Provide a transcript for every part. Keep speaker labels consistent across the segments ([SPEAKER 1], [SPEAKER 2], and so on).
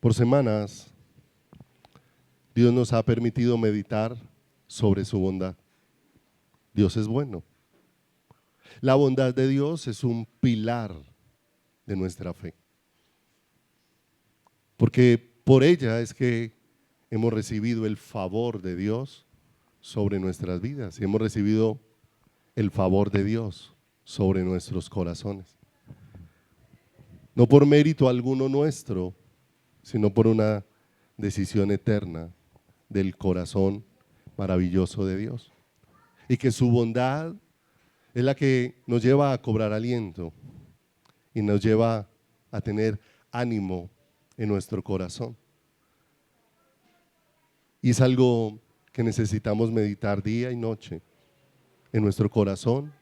[SPEAKER 1] Por semanas, Dios nos ha permitido meditar sobre su bondad. Dios es bueno. La bondad de Dios es un pilar de nuestra fe. Porque por ella es que hemos recibido el favor de Dios sobre nuestras vidas y hemos recibido el favor de Dios sobre nuestros corazones. No por mérito alguno nuestro, sino por una decisión eterna del corazón maravilloso de Dios. Y que su bondad es la que nos lleva a cobrar aliento y nos lleva a tener ánimo en nuestro corazón. Y es algo que necesitamos meditar día y noche en nuestro corazón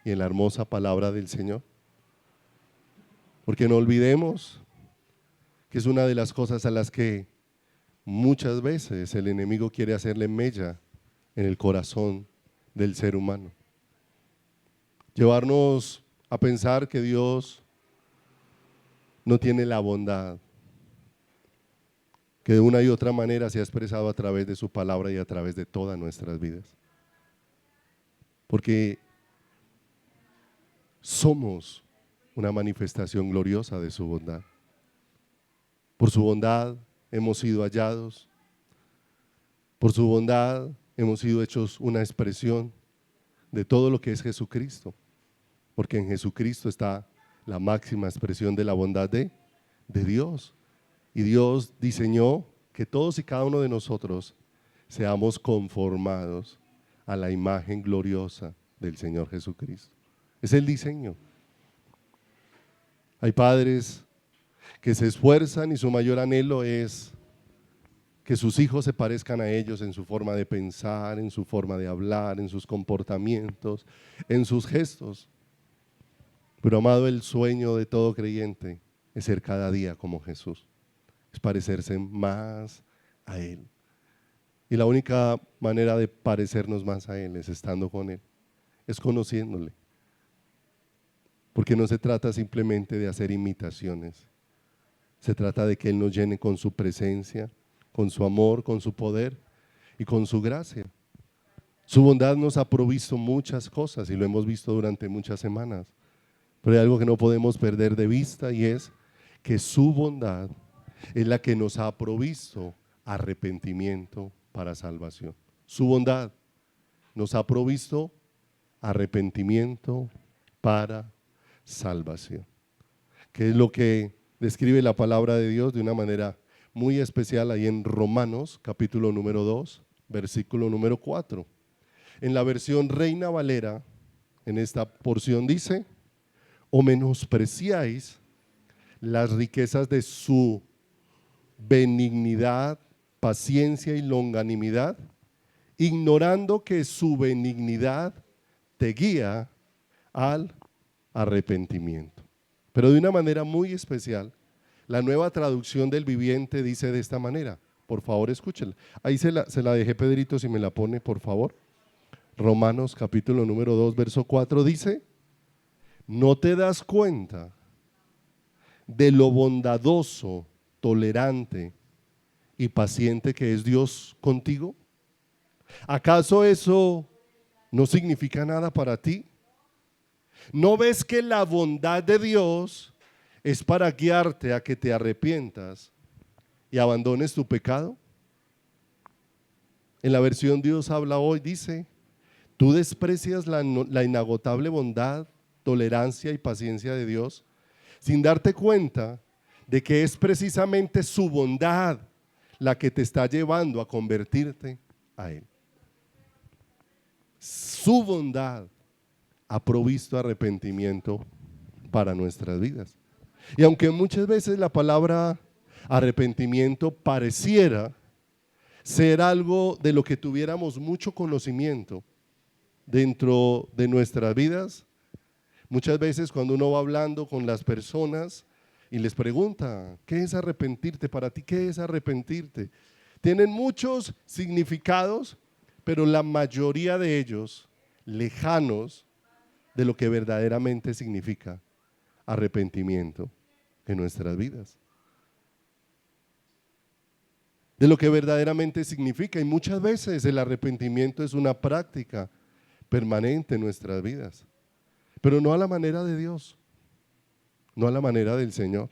[SPEAKER 1] y en la hermosa palabra del Señor. Porque no olvidemos que es una de las cosas a las que muchas veces el enemigo quiere hacerle mella en el corazón del ser humano. Llevarnos a pensar que Dios no tiene la bondad, que de una y otra manera se ha expresado a través de su palabra y a través de todas nuestras vidas. Porque somos una manifestación gloriosa de su bondad. Por su bondad hemos sido hallados, por su bondad hemos sido hechos una expresión de todo lo que es Jesucristo, porque en Jesucristo está la máxima expresión de la bondad de Dios. Y Dios diseñó que todos y cada uno de nosotros seamos conformados a la imagen gloriosa del Señor Jesucristo. Es el diseño. Hay padres que se esfuerzan y su mayor anhelo es que sus hijos se parezcan a ellos en su forma de pensar, en su forma de hablar, en sus comportamientos, en sus gestos. Pero amado, el sueño de todo creyente es ser cada día como Jesús, es parecerse más a Él. Y la única manera de parecernos más a Él es estando con Él, es conociéndole. Porque no se trata simplemente de hacer imitaciones, se trata de que Él nos llene con su presencia, con su amor, con su poder y con su gracia. Su bondad nos ha provisto muchas cosas y lo hemos visto durante muchas semanas. Pero hay algo que no podemos perder de vista y es que su bondad es la que nos ha provisto arrepentimiento para salvación. Su bondad nos ha provisto arrepentimiento para salvación. Que es lo que describe la palabra de Dios de una manera muy especial ahí en Romanos capítulo número 2, versículo número 4. En la versión Reina Valera, en esta porción dice: o menospreciáis las riquezas de su benignidad, paciencia y longanimidad, ignorando que su benignidad te guía al arrepentimiento. Pero de una manera muy especial, la Nueva Traducción del Viviente dice de esta manera. Por favor, escúchenla. Ahí se la dejé, Pedrito, si me la pone, por favor. Romanos capítulo número 2, verso 4 dice: ¿no te das cuenta de lo bondadoso, tolerante y paciente que es Dios contigo? ¿Acaso eso no significa nada para ti? ¿No ves que la bondad de Dios es para guiarte a que te arrepientas y abandones tu pecado? En la versión Dios habla hoy dice: tú desprecias la inagotable bondad, tolerancia y paciencia de Dios sin darte cuenta de que es precisamente su bondad la que te está llevando a convertirte a Él. Su bondad ha provisto arrepentimiento para nuestras vidas. Y aunque muchas veces la palabra arrepentimiento pareciera ser algo de lo que tuviéramos mucho conocimiento dentro de nuestras vidas, muchas veces cuando uno va hablando con las personas y les pregunta: ¿qué es arrepentirte? Para ti, ¿qué es arrepentirte? Tienen muchos significados, pero la mayoría de ellos lejanos de lo que verdaderamente significa arrepentimiento en nuestras vidas. de lo que verdaderamente significa. Y muchas veces el arrepentimiento es una práctica permanente en nuestras vidas, pero no a la manera de Dios, no a la manera del Señor.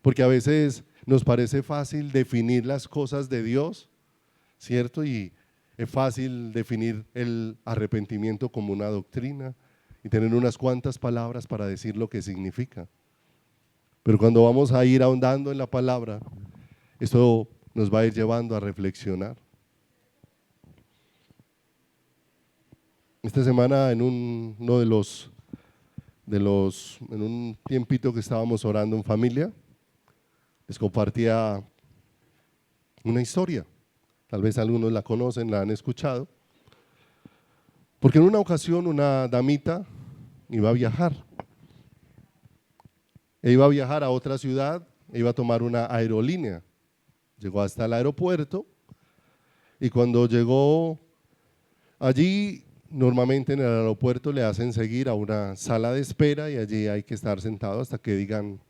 [SPEAKER 1] Porque a veces nos parece fácil definir las cosas de Dios, ¿cierto? Y es fácil definir el arrepentimiento como una doctrina y tener unas cuantas palabras para decir lo que significa. Pero cuando vamos a ir ahondando en la palabra, esto nos va a ir llevando a reflexionar. Esta semana en en un tiempito que estábamos orando en familia, les compartía una historia. Tal vez algunos la conocen, la han escuchado. Porque en una ocasión una damita iba a viajar. E iba a viajar a otra ciudad, e iba a tomar una aerolínea. Llegó hasta el aeropuerto y cuando llegó allí, normalmente en el aeropuerto le hacen seguir a una sala de espera y allí hay que estar sentado hasta que digan: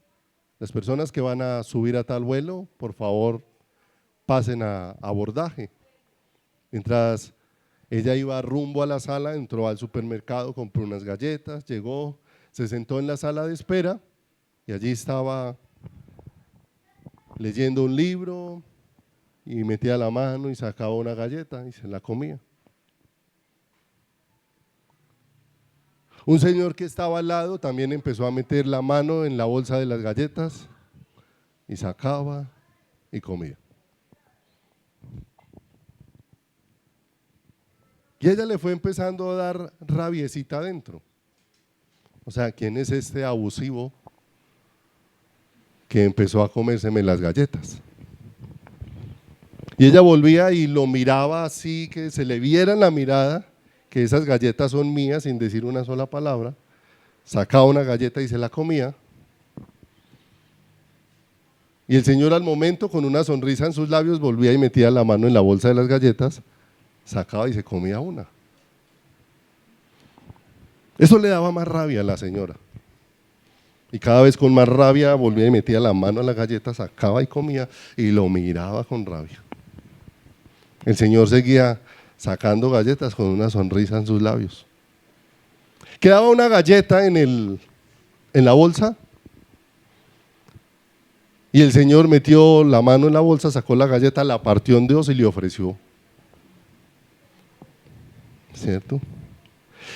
[SPEAKER 1] las personas que van a subir a tal vuelo, por favor, pasen a abordaje. Mientras ella iba rumbo a la sala, entró al supermercado, compró unas galletas, llegó, se sentó en la sala de espera y allí estaba leyendo un libro y metía la mano y sacaba una galleta y se la comía. Un señor que estaba al lado también empezó a meter la mano en la bolsa de las galletas y sacaba y comía. Y a ella le fue empezando a dar rabiecita adentro. O sea, ¿quién es este abusivo que empezó a comérseme las galletas? Y ella volvía y lo miraba así, que se le viera en la mirada que esas galletas son mías, sin decir una sola palabra. Sacaba una galleta y se la comía. Y el señor al momento, con una sonrisa en sus labios, volvía y metía la mano en la bolsa de las galletas, sacaba y se comía una. Eso le daba más rabia a la señora. Y cada vez con más rabia volvía y metía la mano en la galleta, sacaba y comía y lo miraba con rabia. El señor seguía sacando galletas con una sonrisa en sus labios. Quedaba una galleta en la bolsa y el señor metió la mano en la bolsa, sacó la galleta, la partió en dos y le ofreció. ¿Cierto?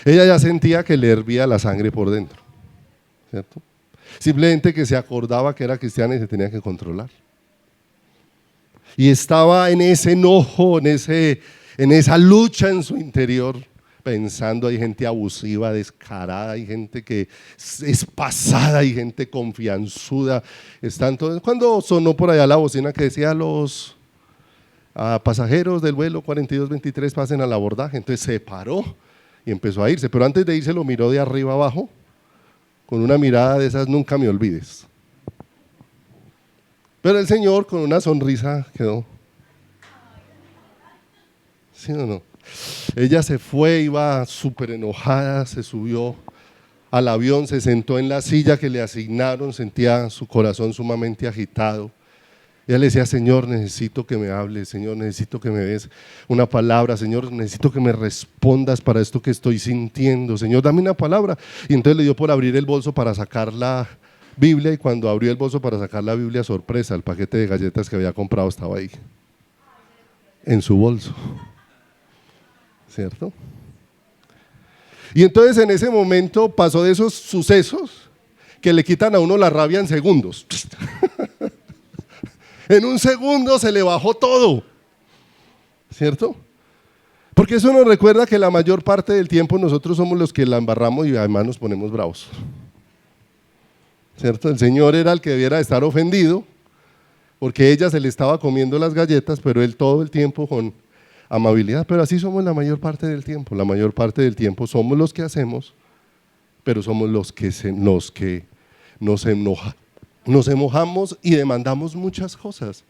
[SPEAKER 1] Ella ya sentía que le hervía la sangre por dentro, ¿cierto? Simplemente que se acordaba que era cristiana y se tenía que controlar. Y estaba en ese enojo, en esa lucha en su interior, pensando: hay gente abusiva, descarada, hay gente que es pasada, hay gente confianzuda. Cuando sonó por allá la bocina que decía: los pasajeros del vuelo 4223 pasen al abordaje, entonces se paró y empezó a irse, pero antes de irse lo miró de arriba abajo, con una mirada de esas nunca me olvides. Pero el señor con una sonrisa quedó. ¿Sí o no? Ella se fue, iba súper enojada, se subió al avión, se sentó en la silla que le asignaron, sentía su corazón sumamente agitado. Ella le decía: Señor, necesito que me hables, Señor, necesito que me des una palabra, Señor, necesito que me respondas para esto que estoy sintiendo, Señor, dame una palabra. Y entonces le dio por abrir el bolso para sacar la Biblia, y cuando abrió el bolso para sacar la Biblia, sorpresa, el paquete de galletas que había comprado estaba ahí, en su bolso, ¿cierto? Y entonces en ese momento pasó de esos sucesos que le quitan a uno la rabia en segundos. En un segundo se le bajó todo, ¿cierto? Porque eso nos recuerda que la mayor parte del tiempo nosotros somos los que la embarramos y además nos ponemos bravos, ¿cierto? El Señor era el que debiera estar ofendido porque ella se le estaba comiendo las galletas, pero él todo el tiempo con amabilidad. Pero así somos la mayor parte del tiempo. La mayor parte del tiempo somos los que hacemos, pero somos los que nos enojamos y demandamos muchas cosas,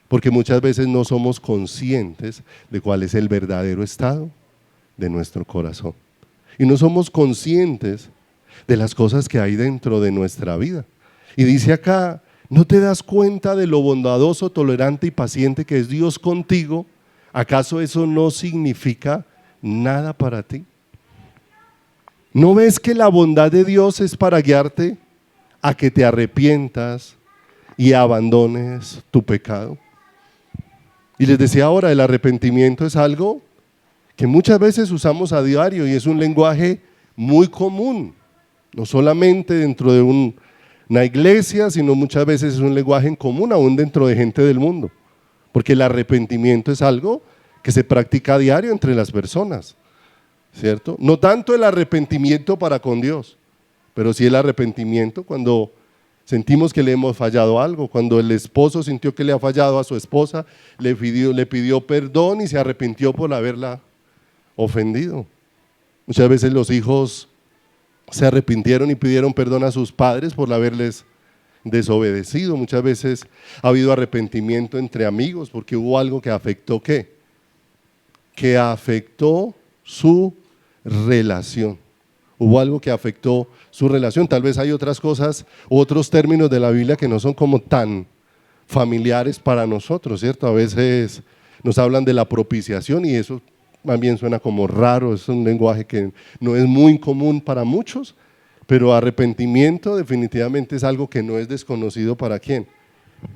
[SPEAKER 1] porque muchas veces no somos conscientes de cuál es el verdadero estado de nuestro corazón. Y no somos conscientes de las cosas que hay dentro de nuestra vida. Y dice acá ¿No te das cuenta de lo bondadoso, tolerante y paciente que es Dios contigo? ¿Acaso eso no significa nada para ti? ¿No ves que la bondad de Dios es para guiarte a que te arrepientas y abandones tu pecado? Y les decía ahora, el arrepentimiento es algo que muchas veces usamos a diario y es un lenguaje muy común, no solamente dentro de una iglesia, sino muchas veces es un lenguaje en común aún dentro de gente del mundo, porque el arrepentimiento es algo que se practica a diario entre las personas, ¿cierto? No tanto el arrepentimiento para con Dios, pero sí el arrepentimiento cuando sentimos que le hemos fallado algo, cuando el esposo sintió que le ha fallado a su esposa, le pidió perdón y se arrepintió por haberla ofendido. Muchas veces los hijos se arrepintieron y pidieron perdón a sus padres por haberles desobedecido. Muchas veces ha habido arrepentimiento entre amigos porque hubo algo que afectó ¿qué? Que afectó su relación. Hubo algo que afectó su relación. Tal vez hay otras cosas, otros términos de la Biblia que no son como tan familiares para nosotros, ¿cierto? A veces nos hablan de la propiciación y eso también suena como raro, es un lenguaje que no es muy común para muchos, pero arrepentimiento definitivamente es algo que no es desconocido para ¿quién?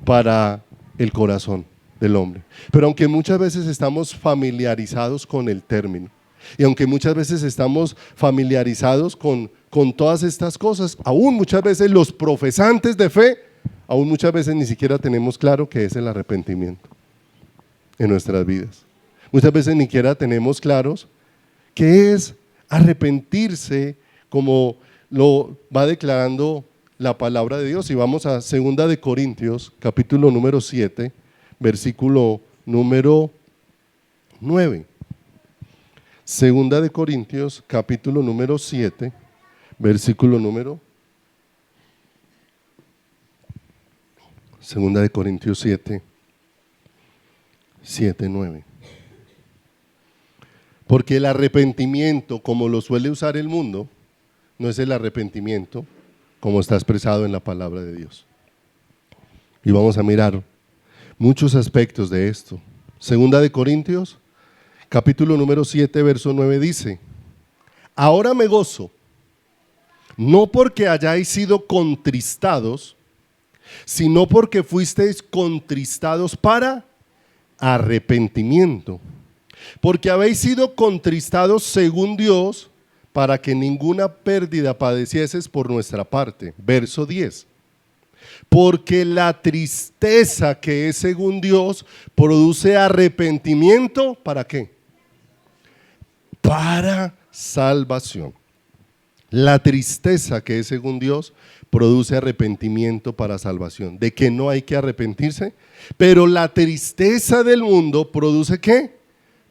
[SPEAKER 1] Para el corazón del hombre. Pero aunque muchas veces estamos familiarizados con el término, y aunque muchas veces estamos familiarizados con todas estas cosas, aún muchas veces los profesantes de fe, aún muchas veces ni siquiera tenemos claro qué es el arrepentimiento en nuestras vidas. Muchas veces ni siquiera tenemos claros qué es arrepentirse, como lo va declarando la palabra de Dios. Y vamos a 2 de Corintios, capítulo número 7, versículo número 9. 2 de Corintios, capítulo número 7, versículo número 2 de Corintios 7, 9. Porque el arrepentimiento, como lo suele usar el mundo, no es el arrepentimiento como está expresado en la palabra de Dios. Y vamos a mirar muchos aspectos de esto. 2 de Corintios, capítulo número 7, verso 9 dice: ahora me gozo, no porque hayáis sido contristados, sino porque fuisteis contristados para arrepentimiento. Porque habéis sido contristados según Dios, para que ninguna pérdida padecieses por nuestra parte. Verso 10. Porque la tristeza que es según Dios produce arrepentimiento, ¿para qué? Para salvación. La tristeza que es según Dios produce arrepentimiento para salvación. ¿De que no hay que arrepentirse? Pero la tristeza del mundo produce ¿qué?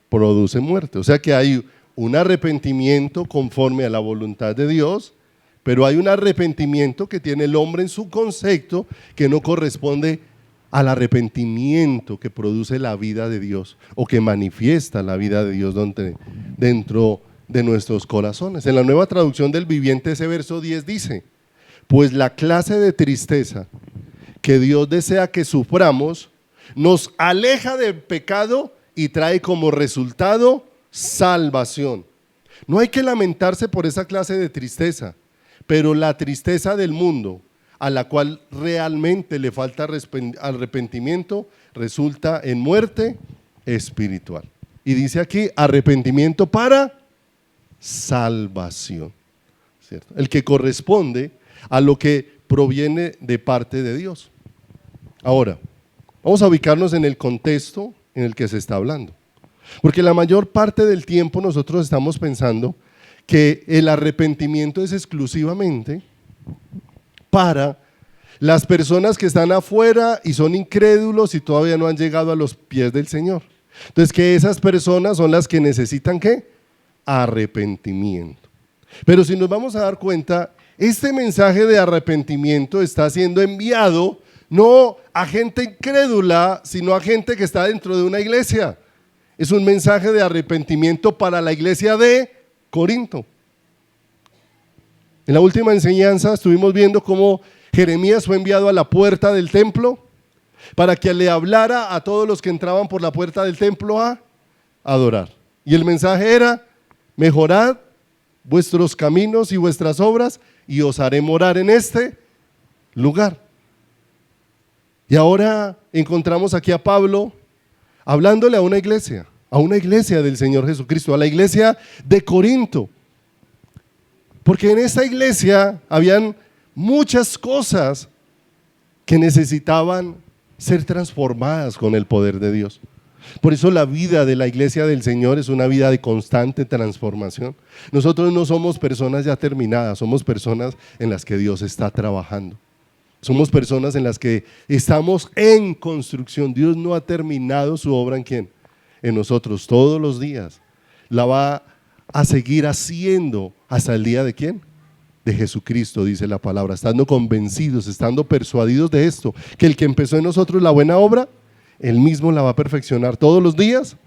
[SPEAKER 1] Produce muerte. O sea que hay un arrepentimiento conforme a la voluntad de Dios, pero hay un arrepentimiento que tiene el hombre en su concepto que no corresponde al arrepentimiento que produce la vida de Dios o que manifiesta la vida de Dios dentro de nuestros corazones. En la Nueva Traducción del Viviente, ese verso 10 dice: pues la clase de tristeza que Dios desea que suframos nos aleja del pecado y trae como resultado salvación. No hay que lamentarse por esa clase de tristeza, pero la tristeza del mundo, a la cual realmente le falta arrepentimiento, resulta en muerte espiritual. Y dice aquí, arrepentimiento para salvación, ¿cierto? El que corresponde a lo que proviene de parte de Dios. Ahora, vamos a ubicarnos en el contexto en el que se está hablando, porque la mayor parte del tiempo nosotros estamos pensando que el arrepentimiento es exclusivamente para las personas que están afuera y son incrédulos y todavía no han llegado a los pies del Señor. Entonces, que esas personas son las que necesitan ¿qué? Arrepentimiento. Pero si nos vamos a dar cuenta, este mensaje de arrepentimiento está siendo enviado no a gente incrédula, sino a gente que está dentro de una iglesia. Es un mensaje de arrepentimiento para la iglesia de Corinto. En la última enseñanza estuvimos viendo cómo Jeremías fue enviado a la puerta del templo para que le hablara a todos los que entraban por la puerta del templo a adorar. Y el mensaje era: mejorad vuestros caminos y vuestras obras y os haré morar en este lugar. Y ahora encontramos aquí a Pablo hablándole a una iglesia del Señor Jesucristo, a la iglesia de Corinto. Porque en esta iglesia habían muchas cosas que necesitaban ser transformadas con el poder de Dios. Por eso la vida de la iglesia del Señor es una vida de constante transformación. Nosotros no somos personas ya terminadas, somos personas en las que Dios está trabajando. Somos personas en las que estamos en construcción. Dios no ha terminado su obra ¿en quién? En nosotros. Todos los días la va a seguir haciendo hasta el día ¿de quién? De Jesucristo, dice la palabra, estando convencidos, estando persuadidos de esto, que el que empezó en nosotros la buena obra, Él mismo la va a perfeccionar todos los días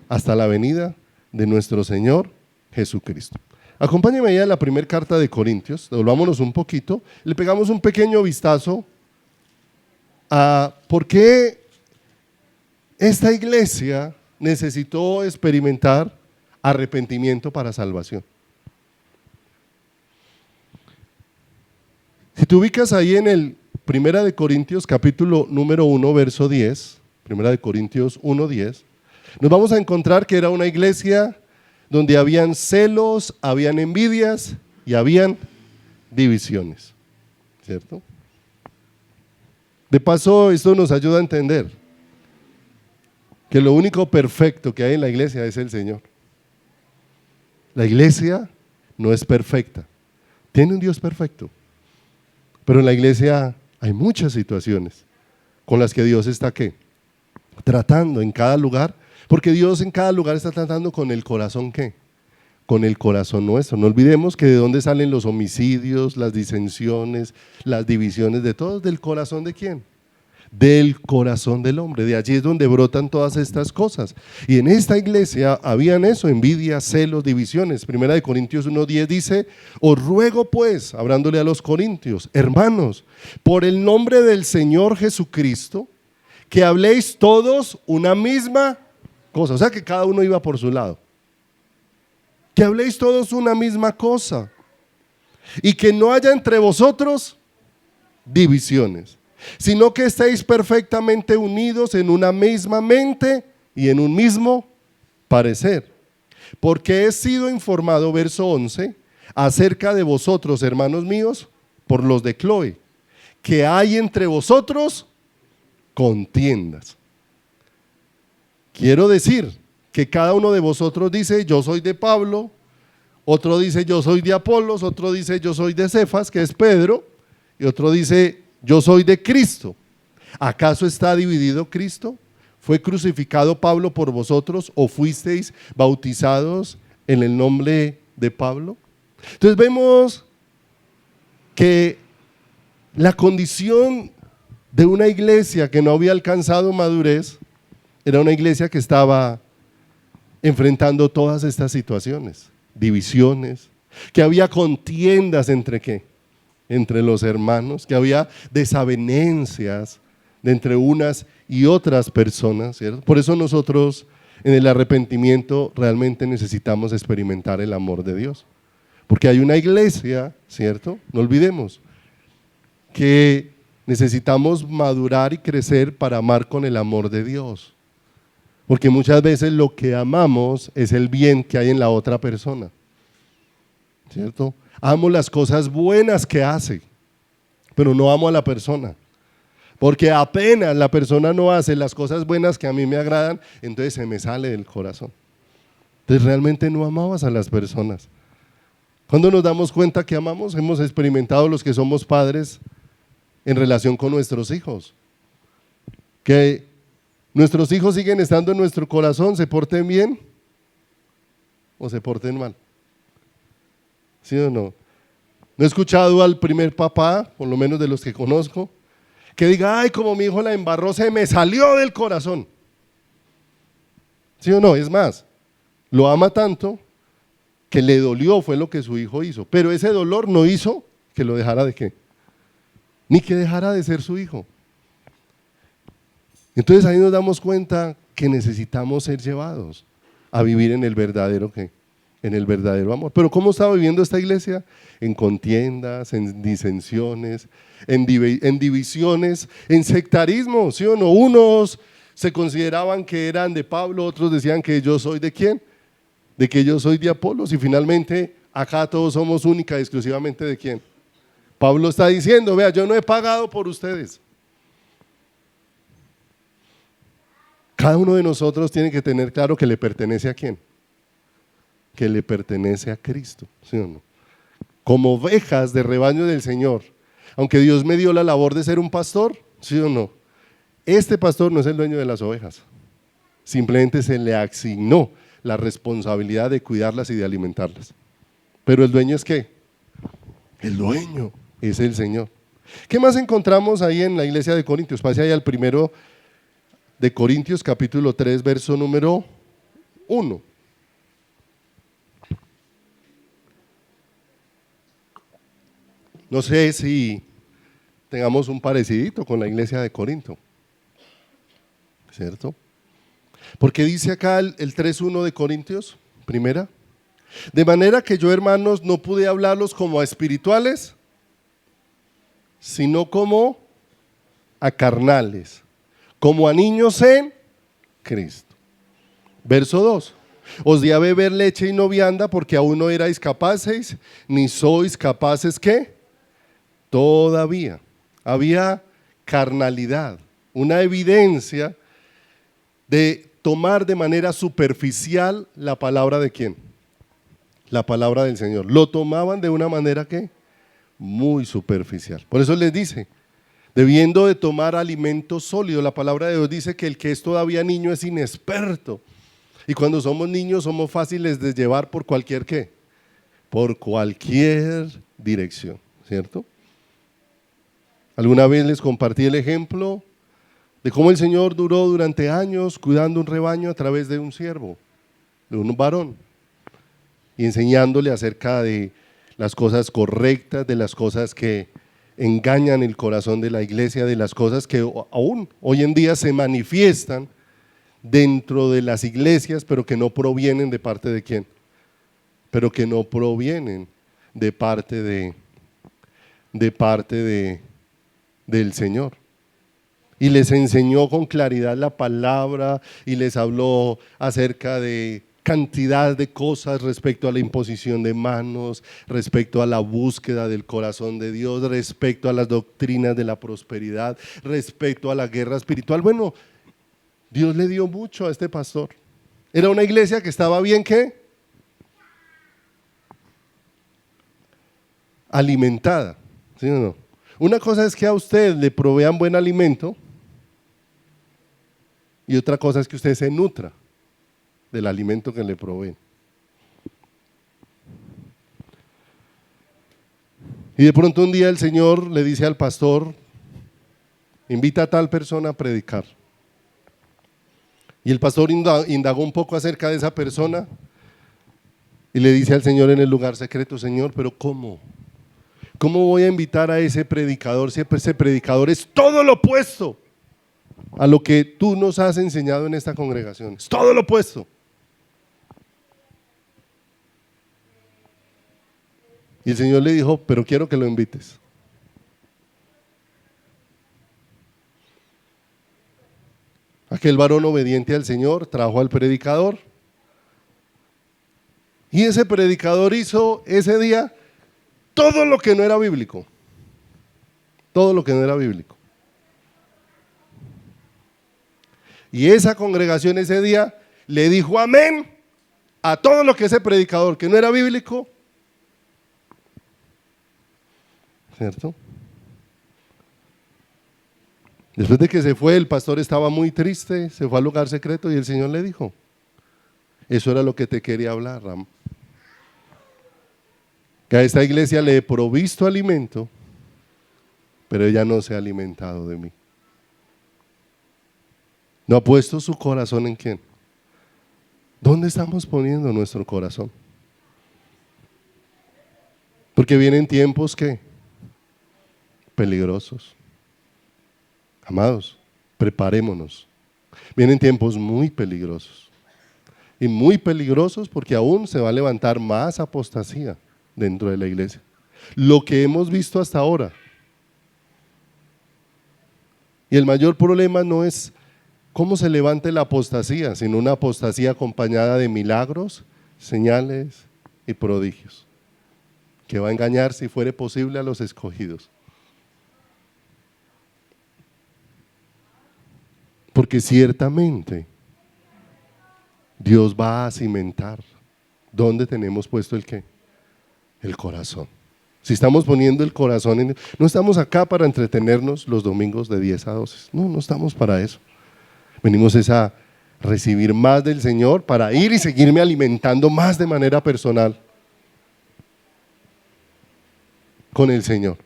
[SPEAKER 1] hasta la venida de nuestro Señor Jesucristo. Acompáñenme allá a la primera carta de Corintios, volvámonos un poquito, le pegamos un pequeño vistazo a por qué esta iglesia necesitó experimentar arrepentimiento para salvación. Si te ubicas ahí en el Primera de Corintios capítulo número 1 verso 10, Primera de Corintios 1:10, nos vamos a encontrar que era una iglesia donde habían celos, habían envidias y habían divisiones, ¿cierto? De paso, esto nos ayuda a entender que lo único perfecto que hay en la iglesia es el Señor. La iglesia no es perfecta, tiene un Dios perfecto, pero en la iglesia hay muchas situaciones con las que Dios está ¿qué? Tratando en cada lugar, porque Dios en cada lugar está tratando con el corazón ¿qué? Con el corazón nuestro. No olvidemos que de dónde salen los homicidios, las disensiones, las divisiones de todos, del corazón ¿de quién? Del corazón del hombre. De allí es donde brotan todas estas cosas. Y en esta iglesia habían eso, envidia, celos, divisiones. Primera de Corintios 1:10 dice: os ruego pues, hablándole a los corintios, hermanos, por el nombre del Señor Jesucristo, que habléis todos una misma cosa. O sea que cada uno iba por su lado. Que habléis todos una misma cosa y que no haya entre vosotros divisiones, sino que estéis perfectamente unidos en una misma mente y en un mismo parecer. Porque he sido informado, verso 11, acerca de vosotros, hermanos míos, por los de Cloe, que hay entre vosotros contiendas. Quiero decir que cada uno de vosotros dice: yo soy de Pablo, otro dice: yo soy de Apolos, otro dice: yo soy de Cefas, que es Pedro, y otro dice: yo soy de Cristo. ¿Acaso está dividido Cristo? ¿Fue crucificado Pablo por vosotros o fuisteis bautizados en el nombre de Pablo? Entonces vemos que la condición de una iglesia que no había alcanzado madurez era una iglesia que estaba enfrentando todas estas situaciones, divisiones, que había contiendas entre ¿qué? Entre los hermanos, que había desavenencias de entre unas y otras personas, ¿cierto? Por eso nosotros en el arrepentimiento realmente necesitamos experimentar el amor de Dios, porque hay una iglesia, ¿cierto? No olvidemos que necesitamos madurar y crecer para amar con el amor de Dios, porque muchas veces lo que amamos es el bien que hay en la otra persona, ¿cierto? Amo las cosas buenas que hace, pero no amo a la persona, porque apenas la persona no hace las cosas buenas que a mí me agradan, entonces se me sale del corazón. Entonces realmente no amabas a las personas. Cuando nos damos cuenta que amamos, hemos experimentado los que somos padres en relación con nuestros hijos, que nuestros hijos siguen estando en nuestro corazón, se porten bien o se porten mal. ¿Sí o no? No he escuchado al primer papá, por lo menos de los que conozco, que diga: ay, como mi hijo la embarró, se me salió del corazón. ¿Sí o no? Es más, lo ama tanto que le dolió, fue lo que su hijo hizo, pero ese dolor no hizo que lo dejara de ¿qué? ni que dejara de ser su hijo. Entonces ahí nos damos cuenta que necesitamos ser llevados a vivir en el verdadero ¿qué? En el verdadero amor. Pero ¿cómo estaba viviendo esta iglesia? En contiendas, en disensiones, en divisiones, en sectarismo, ¿sí o no? Unos se consideraban que eran de Pablo, otros decían que yo soy ¿de quién? De que yo soy de Apolos, y finalmente acá todos somos única y exclusivamente ¿de quién? Pablo está diciendo, vea, yo no he pagado por ustedes. Cada uno de nosotros tiene que tener claro que le pertenece a quién, que le pertenece a Cristo, ¿sí o no? Como ovejas de rebaño del Señor, aunque Dios me dio la labor de ser un pastor, ¿sí o no? Este pastor no es el dueño de las ovejas, simplemente se le asignó la responsabilidad de cuidarlas y de alimentarlas. Pero el dueño es ¿qué? El dueño es el Señor. ¿Qué más encontramos ahí en la iglesia de Corintios? Pase ahí al primero de Corintios capítulo 3, verso número 1. No sé si tengamos un parecidito con la iglesia de Corinto, ¿cierto? Porque dice acá el 3:1 de Corintios, primera, de manera que yo, hermanos, no pude hablarlos como a espirituales, sino como a carnales, como a niños en Cristo. Verso 2, os di a beber leche y no vianda porque aún no erais capaces, ni sois capaces ¿qué? Todavía. Había carnalidad, una evidencia de tomar de manera superficial la palabra de ¿quién? La palabra del Señor. Lo tomaban de una manera ¿qué? Muy superficial. Por eso les dice, debiendo de tomar alimento sólido, la palabra de Dios dice que el que es todavía niño es inexperto. Y cuando somos niños somos fáciles de llevar por cualquier ¿qué? Por cualquier dirección, ¿cierto? Alguna vez les compartí el ejemplo de cómo el Señor duró durante años cuidando un rebaño a través de un siervo, de un varón, y enseñándole acerca de las cosas correctas, de las cosas que engañan el corazón de la iglesia, de las cosas que aún hoy en día se manifiestan dentro de las iglesias, pero que no provienen de parte de quién, pero que no provienen de parte del Señor. Y les enseñó con claridad la palabra y les habló acerca de cantidad de cosas respecto a la imposición de manos, respecto a la búsqueda del corazón de Dios, respecto a las doctrinas de la prosperidad, respecto a la guerra espiritual. Bueno, Dios le dio mucho a este pastor. Era una iglesia que estaba bien ¿qué? Alimentada, ¿sí o no? Una cosa es que a usted le provean buen alimento y otra cosa es que usted se nutra del alimento que le proveen. Y de pronto un día el Señor le dice al pastor, invita a tal persona a predicar. Y el pastor indagó un poco acerca de esa persona y le dice al Señor en el lugar secreto, Señor, pero ¿cómo? ¿Cómo voy a invitar a ese predicador si ese predicador es todo lo opuesto a lo que tú nos has enseñado en esta congregación? Es todo lo opuesto. Y el Señor le dijo, pero quiero que lo invites. Aquel varón obediente al Señor trajo al predicador y ese predicador hizo ese día todo lo que no era bíblico. Todo lo que no era bíblico. Y esa congregación ese día le dijo amén a todo lo que ese predicador que no era bíblico, ¿cierto? Después de que se fue, el pastor estaba muy triste, se fue al lugar secreto y el Señor le dijo, eso era lo que te quería hablar, Ram. Que a esta iglesia le he provisto alimento, pero ella no se ha alimentado de mí. ¿No ha puesto su corazón en quién? ¿Dónde estamos poniendo nuestro corazón? Porque vienen tiempos que peligrosos. Amados, preparémonos. Vienen tiempos muy peligrosos. Y muy peligrosos porque aún se va a levantar más apostasía dentro de la iglesia. Lo que hemos visto hasta ahora. Y el mayor problema no es cómo se levante la apostasía, sino una apostasía acompañada de milagros, señales y prodigios, que va a engañar, si fuere posible, a los escogidos. Porque ciertamente Dios va a cimentar dónde tenemos puesto el qué, el corazón. Si estamos poniendo el corazón en... No estamos acá para entretenernos los domingos de 10 a 12. No estamos para eso. Venimos a recibir más del Señor para ir y seguirme alimentando más de manera personal con el Señor.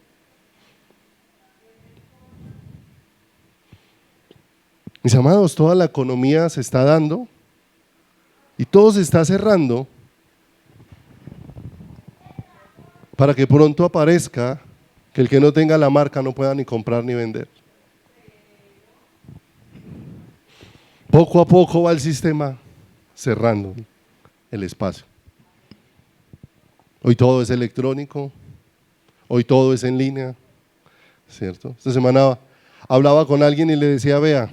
[SPEAKER 1] Mis amados, toda la economía se está dando y todo se está cerrando para que pronto aparezca que el que no tenga la marca no pueda ni comprar ni vender. Poco a poco va el sistema cerrando el espacio. Hoy todo es electrónico, hoy todo es en línea, ¿cierto? Esta semana hablaba con alguien y le decía, vea,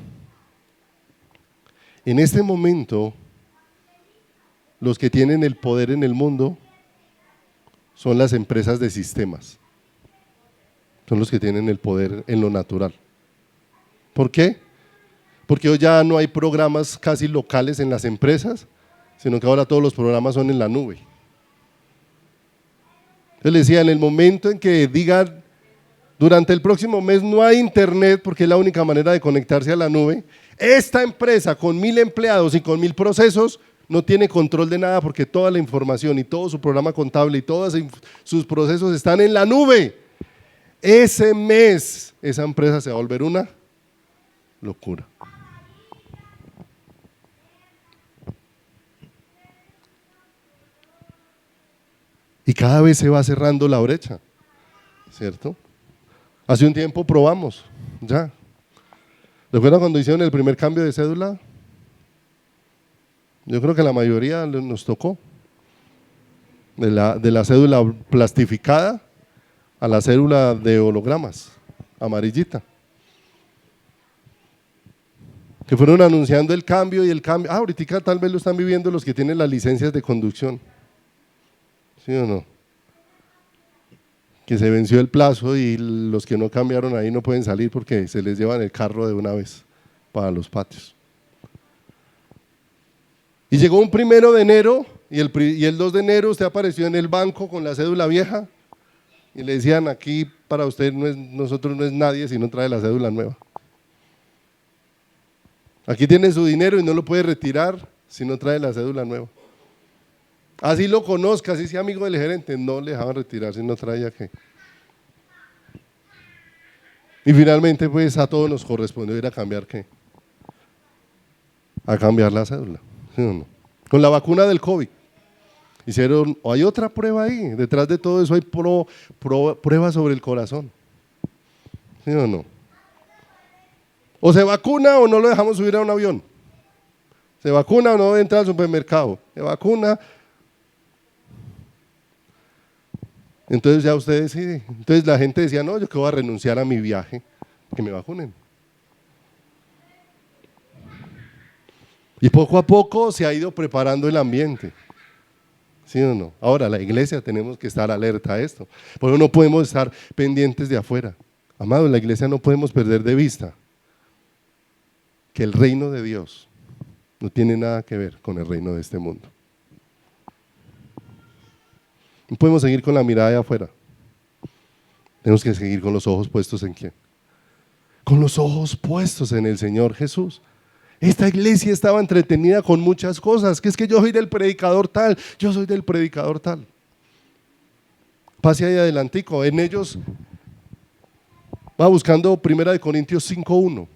[SPEAKER 1] en este momento los que tienen el poder en el mundo son las empresas de sistemas, son los que tienen el poder en lo natural. ¿Por qué? Porque hoy ya no hay programas casi locales en las empresas, sino que ahora todos los programas son en la nube. Yo le decía, en el momento en que digan, durante el próximo mes no hay internet, porque es la única manera de conectarse a la nube, esta empresa con 1000 empleados y con 1000 procesos no tiene control de nada porque toda la información y todo su programa contable y todos sus procesos están en la nube. Ese mes esa empresa se va a volver una locura. Y cada vez se va cerrando la brecha, ¿cierto? Hace un tiempo probamos, ya. ¿Recuerdan cuando hicieron el primer cambio de cédula? Yo creo que la mayoría nos tocó. De la cédula plastificada a la cédula de hologramas, amarillita. Que fueron anunciando el cambio y el cambio. Ahorita tal vez lo están viviendo los que tienen las licencias de conducción. ¿Sí o no? Que se venció el plazo y los que no cambiaron ahí no pueden salir porque se les llevan el carro de una vez para los patios. Y llegó un 1 de enero y el 2 de enero usted apareció en el banco con la cédula vieja y le decían, aquí para usted nosotros no es nadie si no trae la cédula nueva. Aquí tiene su dinero y no lo puede retirar si no trae la cédula nueva. Así lo conozca, así sea amigo del gerente, no le dejaban retirar si no traía qué. Y finalmente pues a todos nos correspondió ir a cambiar qué. A cambiar la cédula, ¿sí o no? Con la vacuna del COVID. Hicieron, o hay otra prueba ahí, detrás de todo eso hay pruebas sobre el corazón. ¿Sí o no? O se vacuna o no lo dejamos subir a un avión. Se vacuna o no entra al supermercado. Se vacuna. Entonces ya usted decide. Entonces la gente decía, no, yo que voy a renunciar a mi viaje, que me vacunen. Y poco a poco se ha ido preparando el ambiente. ¿Sí o no? Ahora, la iglesia tenemos que estar alerta a esto. Por eso no podemos estar pendientes de afuera. Amados, la iglesia no podemos perder de vista que el reino de Dios no tiene nada que ver con el reino de este mundo. No podemos seguir con la mirada de afuera. Tenemos que seguir con los ojos puestos ¿en quién? Con los ojos puestos en el Señor Jesús. Esta iglesia estaba entretenida con muchas cosas, que es que yo soy del predicador tal, yo soy del predicador tal. Pase ahí adelantico, en ellos va buscando 1 Corintios 5:1.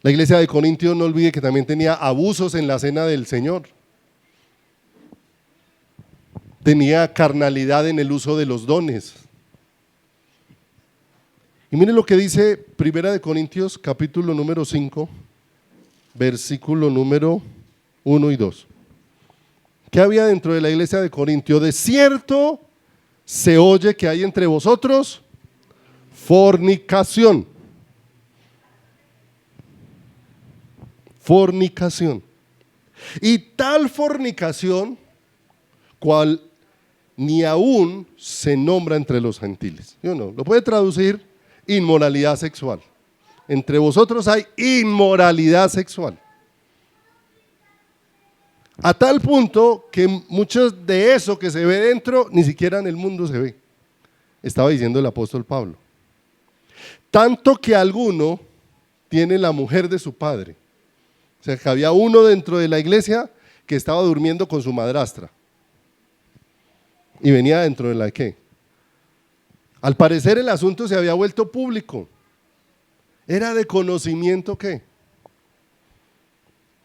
[SPEAKER 1] La iglesia de Corintios, no olvide que también tenía abusos en la cena del Señor. Tenía carnalidad en el uso de los dones. Y mire lo que dice Primera de Corintios, capítulo número 5, versículo número 1 y 2. ¿Qué había dentro de la iglesia de Corintio? De cierto se oye que hay entre vosotros fornicación. Fornicación. Y tal fornicación, cual ni aún se nombra entre los gentiles. ¿Sí o no? Lo puede traducir inmoralidad sexual. Entre vosotros hay inmoralidad sexual. A tal punto que muchos de eso que se ve dentro, ni siquiera en el mundo se ve. Estaba diciendo el apóstol Pablo. Tanto que alguno tiene la mujer de su padre. O sea, que había uno dentro de la iglesia que estaba durmiendo con su madrastra. Y venía dentro de la ¿qué? Al parecer el asunto se había vuelto público. Era de conocimiento ¿qué?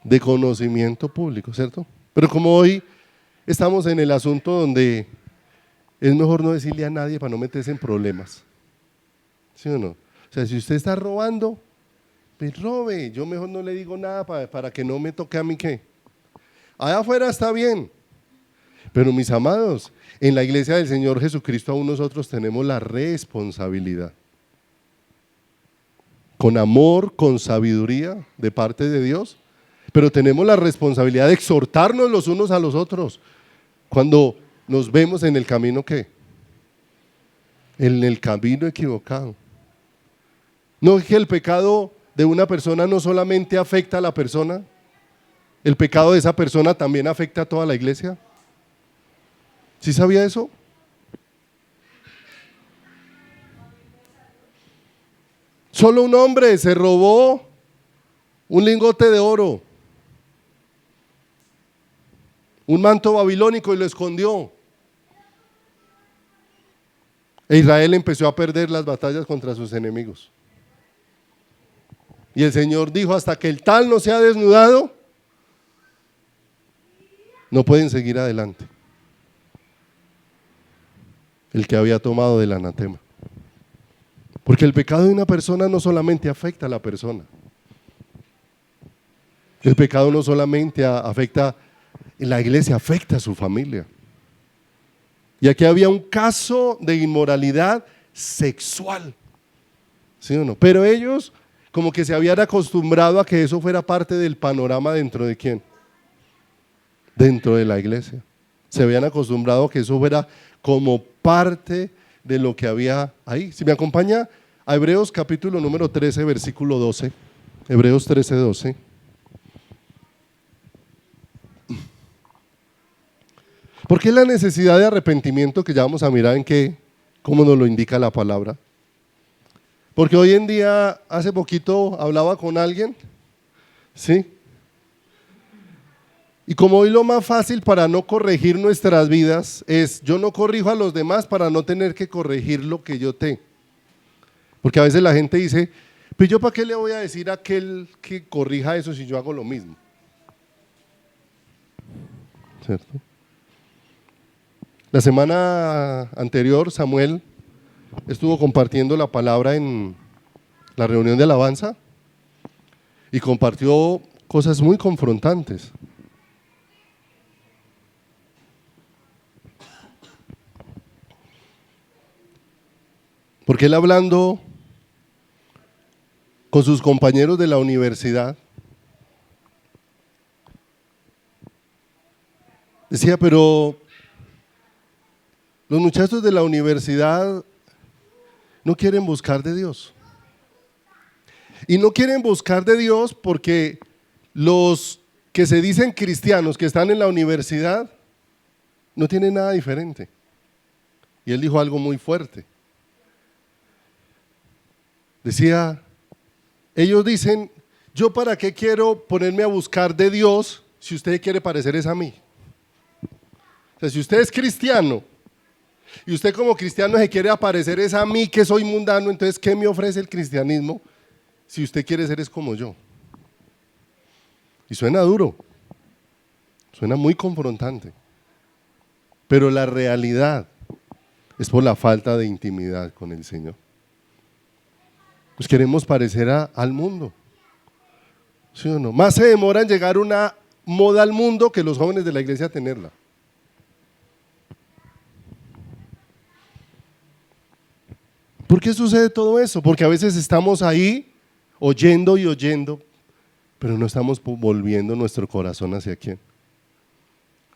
[SPEAKER 1] De conocimiento público, ¿cierto? Pero como hoy estamos en el asunto donde es mejor no decirle a nadie para no meterse en problemas. ¿Sí o no? O sea, si usted está robando, pues robe. Yo mejor no le digo nada para que no me toque a mí ¿qué? Allá afuera está bien. Pero mis amados, en la iglesia del Señor Jesucristo aún nosotros tenemos la responsabilidad. Con amor, con sabiduría de parte de Dios, pero tenemos la responsabilidad de exhortarnos los unos a los otros cuando nos vemos en el camino ¿qué? En el camino equivocado. No es que el pecado de una persona no solamente afecta a la persona, el pecado de esa persona también afecta a toda la iglesia. ¿Sí sabía eso? Solo un hombre se robó un lingote de oro, un manto babilónico y lo escondió. E Israel empezó a perder las batallas contra sus enemigos. Y el Señor dijo, hasta que el tal no sea desnudado, no pueden seguir adelante. El que había tomado del anatema. Porque el pecado de una persona no solamente afecta a la persona. El pecado no solamente afecta en la iglesia, afecta a su familia. Y aquí había un caso de inmoralidad sexual. ¿Sí o no? Pero ellos como que se habían acostumbrado a que eso fuera parte del panorama dentro de ¿quién? Dentro de la iglesia. Se habían acostumbrado a que eso fuera como parte de lo que había ahí. Si me acompaña a Hebreos capítulo número 13, versículo 12. Hebreos 13, 12. ¿Por qué la necesidad de arrepentimiento que ya vamos a mirar en qué, cómo nos lo indica la palabra? Porque hoy en día, hace poquito hablaba con alguien, ¿sí? Y como hoy lo más fácil para no corregir nuestras vidas es, yo no corrijo a los demás para no tener que corregir lo que yo tengo. Porque a veces la gente dice, pues yo para qué le voy a decir a aquel que corrija eso si yo hago lo mismo. ¿Cierto? La semana anterior Samuel estuvo compartiendo la palabra en la reunión de alabanza y compartió cosas muy confrontantes. Porque él hablando con sus compañeros de la universidad, decía, pero los muchachos de la universidad no quieren buscar de Dios. Y no quieren buscar de Dios porque los que se dicen cristianos que están en la universidad no tienen nada diferente. Y él dijo algo muy fuerte. Decía, ellos dicen, ¿yo para qué quiero ponerme a buscar de Dios si usted quiere parecer es a mí? O sea, si usted es cristiano y usted como cristiano se quiere aparecer es a mí que soy mundano, entonces ¿qué me ofrece el cristianismo si usted quiere ser es como yo? Y suena duro, suena muy confrontante, pero la realidad es por la falta de intimidad con el Señor. Pues queremos parecer al mundo, ¿sí o no? Más se demora en llegar una moda al mundo que los jóvenes de la iglesia a tenerla. ¿Por qué sucede todo eso? Porque a veces estamos ahí oyendo y oyendo, pero no estamos volviendo nuestro corazón hacia quién,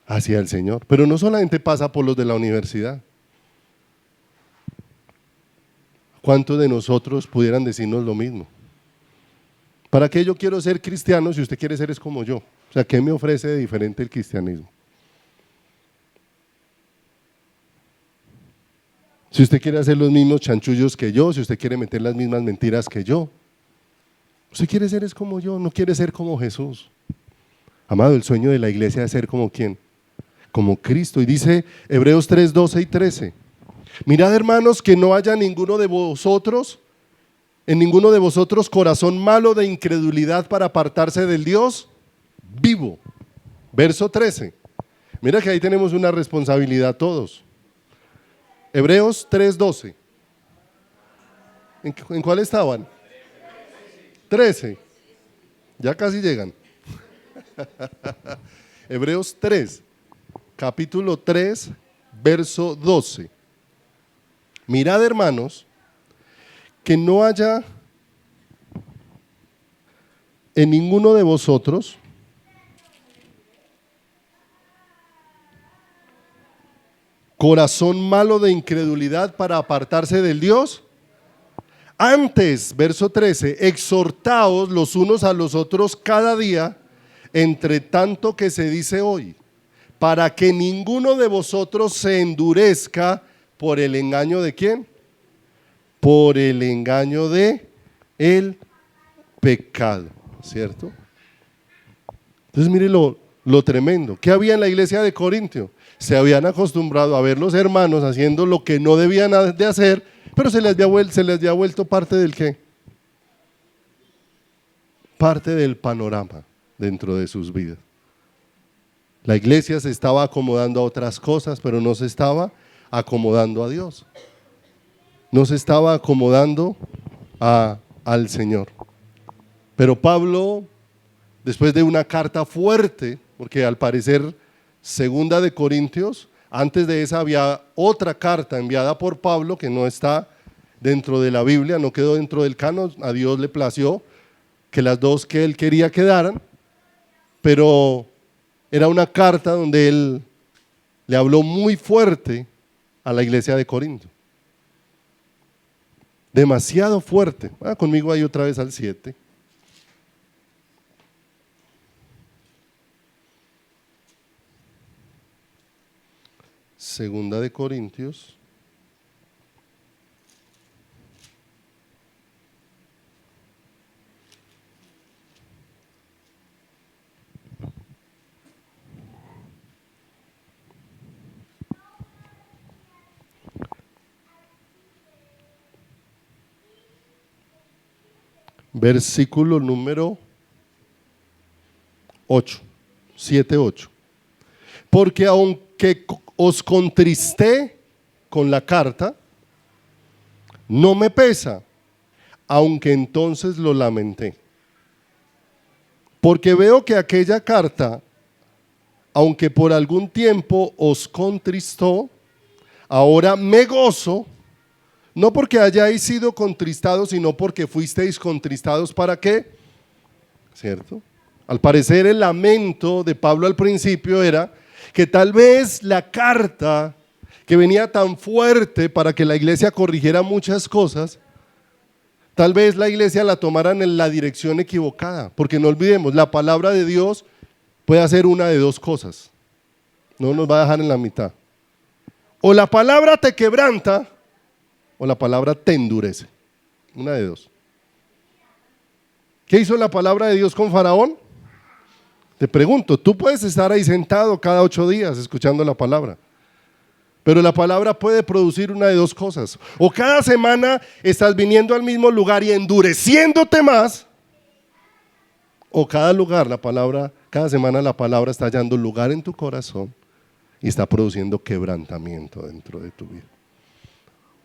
[SPEAKER 1] hacia el Señor. Pero no solamente pasa por los de la universidad. ¿Cuántos de nosotros pudieran decirnos lo mismo? ¿Para qué yo quiero ser cristiano si usted quiere ser es como yo? O sea, ¿qué me ofrece de diferente el cristianismo? Si usted quiere hacer los mismos chanchullos que yo, si usted quiere meter las mismas mentiras que yo, usted quiere ser es como yo, no quiere ser como Jesús. Amado, el sueño de la iglesia es ser como ¿quién? Como Cristo. Y dice Hebreos 3, 12 y 13. Mirad, hermanos, que no haya ninguno de vosotros, en ninguno de vosotros corazón malo de incredulidad para apartarse del Dios vivo. Verso 13. Mira que ahí tenemos una responsabilidad todos. Hebreos 3:12. ¿En cuál estaban? 13. Ya casi llegan. Hebreos 3, capítulo 3, verso 12. Mirad, hermanos, que no haya en ninguno de vosotros corazón malo de incredulidad para apartarse del Dios. Antes, verso 13, exhortaos los unos a los otros cada día, entre tanto que se dice hoy, para que ninguno de vosotros se endurezca por el engaño de ¿quién? Por el engaño de el pecado, ¿cierto? Entonces mire lo tremendo. ¿Qué había en la iglesia de Corintio? Se habían acostumbrado a ver los hermanos haciendo lo que no debían de hacer, pero se les había vuelto parte del ¿qué? Parte del panorama dentro de sus vidas. La iglesia se estaba acomodando a otras cosas, pero no se estaba acomodando a Dios. No se estaba acomodando al Señor. Pero Pablo, después de una carta fuerte, porque al parecer segunda de Corintios, antes de esa había otra carta enviada por Pablo que no está dentro de la Biblia, no quedó dentro del canon, a Dios le plació que las dos que él quería quedaran, pero era una carta donde él le habló muy fuerte a la iglesia de Corinto. Demasiado fuerte. Conmigo ahí otra vez al 7. Segunda de Corintios. Versículo número 8, 7, 8. Porque aunque os contristé con la carta, no me pesa, aunque entonces lo lamenté. Porque veo que aquella carta, aunque por algún tiempo os contristó, ahora me gozo, no porque hayáis sido contristados, sino porque fuisteis contristados. ¿Para qué? ¿Cierto? Al parecer el lamento de Pablo al principio era que tal vez la carta que venía tan fuerte para que la iglesia corrigiera muchas cosas, tal vez la iglesia la tomaran en la dirección equivocada, porque no olvidemos, la palabra de Dios puede hacer una de dos cosas, no nos va a dejar en la mitad. O la palabra te quebranta, o la palabra te endurece, una de dos. ¿Qué hizo la palabra de Dios con Faraón? Te pregunto, tú puedes estar ahí sentado cada 8 días escuchando la palabra, pero la palabra puede producir una de dos cosas. O cada semana estás viniendo al mismo lugar y endureciéndote más, o cada semana la palabra está hallando lugar en tu corazón y está produciendo quebrantamiento dentro de tu vida.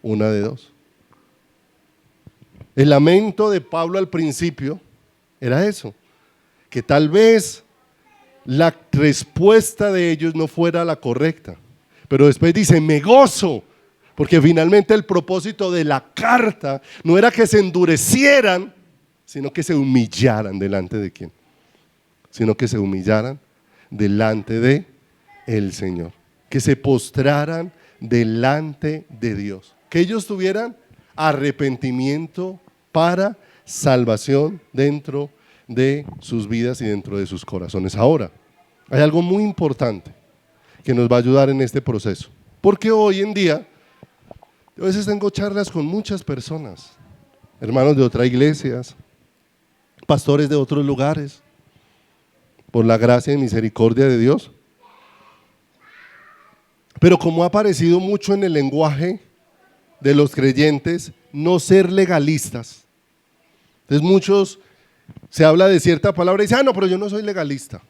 [SPEAKER 1] Una de dos. El lamento de Pablo al principio era eso, que tal vez la respuesta de ellos no fuera la correcta, pero después dice, me gozo, porque finalmente el propósito de la carta no era que se endurecieran, sino que se humillaran delante de quién, sino que se humillaran delante de el Señor, que se postraran delante de Dios, que ellos tuvieran arrepentimiento para salvación dentro de sus vidas y dentro de sus corazones. Ahora, hay algo muy importante que nos va a ayudar en este proceso, porque hoy en día, a veces tengo charlas con muchas personas, hermanos de otras iglesias, pastores de otros lugares, por la gracia y misericordia de Dios. Pero como ha aparecido mucho en el lenguaje de los creyentes, no ser legalistas. Entonces muchos se habla de cierta palabra y dicen, no, pero yo no soy legalista,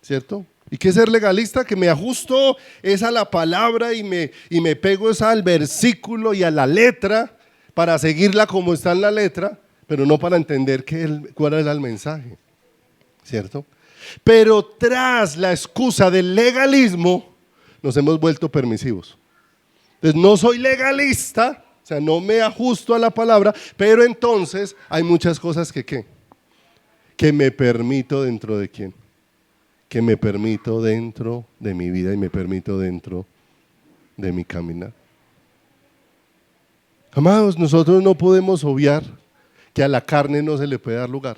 [SPEAKER 1] ¿cierto? ¿Y qué es ser legalista? Que me ajusto es a la palabra y me pego es al versículo y a la letra para seguirla como está en la letra, pero no para entender cuál era el mensaje, ¿cierto? Pero tras la excusa del legalismo nos hemos vuelto permisivos. Entonces no soy legalista, o sea, no me ajusto a la palabra, pero entonces hay muchas cosas que me permito dentro de quién, que me permito dentro de mi vida y me permito dentro de mi caminar. Amados, nosotros no podemos obviar que a la carne no se le puede dar lugar.